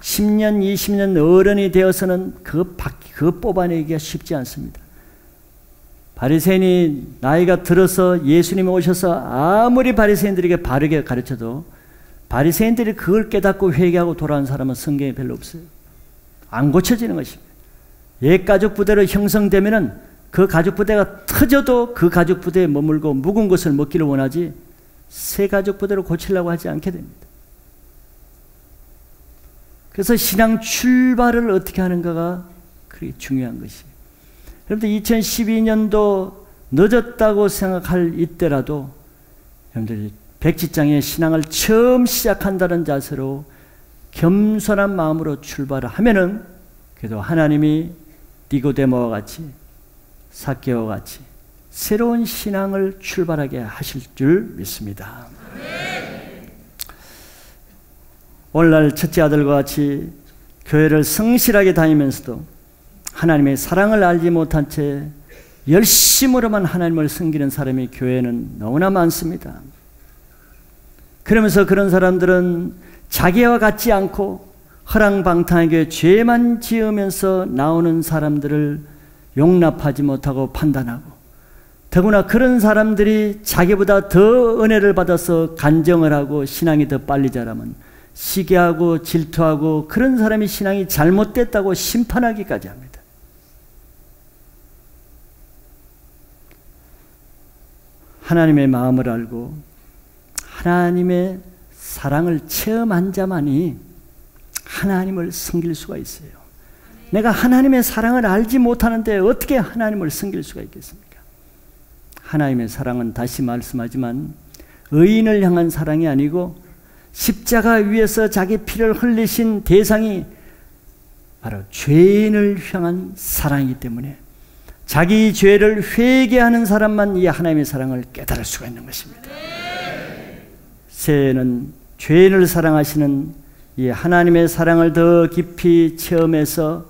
10년, 20년 어른이 되어서는 그거 뽑아내기가 쉽지 않습니다. 바리새인이 나이가 들어서 예수님이 오셔서 아무리 바리새인들에게 바르게 가르쳐도 바리새인들이 그걸 깨닫고 회개하고 돌아온 사람은 성경에 별로 없어요. 안 고쳐지는 것입니다. 옛 가족 부대로 형성되면은 그 가족 부대가 터져도 그 가족 부대에 머물고 묵은 것을 먹기를 원하지 새 가족 부대로 고치려고 하지 않게 됩니다. 그래서 신앙 출발을 어떻게 하는가가 그렇게 중요한 것이에요. 여러분들 2012년도 늦었다고 생각할 이때라도 여러분들이 백지장의 신앙을 처음 시작한다는 자세로 겸손한 마음으로 출발을 하면은 그래도 하나님이 니고데모와 같이 삭개와 같이 새로운 신앙을 출발하게 하실 줄 믿습니다. 오늘날 첫째 아들과 같이 교회를 성실하게 다니면서도 하나님의 사랑을 알지 못한 채 열심으로만 하나님을 섬기는 사람이 교회에는 너무나 많습니다. 그러면서 그런 사람들은 자기와 같지 않고 허랑방탕하게 죄만 지으면서 나오는 사람들을 용납하지 못하고 판단하고 더구나 그런 사람들이 자기보다 더 은혜를 받아서 간정을 하고 신앙이 더 빨리 자라면 시기하고 질투하고 그런 사람이 신앙이 잘못됐다고 심판하기까지 합니다. 하나님의 마음을 알고 하나님의 사랑을 체험한 자만이 하나님을 섬길 수가 있어요. 내가 하나님의 사랑을 알지 못하는데 어떻게 하나님을 섬길 수가 있겠습니까? 하나님의 사랑은 다시 말씀하지만 의인을 향한 사랑이 아니고 십자가 위에서 자기 피를 흘리신 대상이 바로 죄인을 향한 사랑이기 때문에 자기 죄를 회개하는 사람만 이 하나님의 사랑을 깨달을 수가 있는 것입니다. 새해에는 죄인을 사랑하시는 이 하나님의 사랑을 더 깊이 체험해서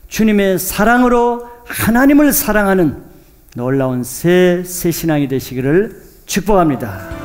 주님의 사랑으로 하나님을 사랑하는 놀라운 새 신앙이 되시기를 축복합니다.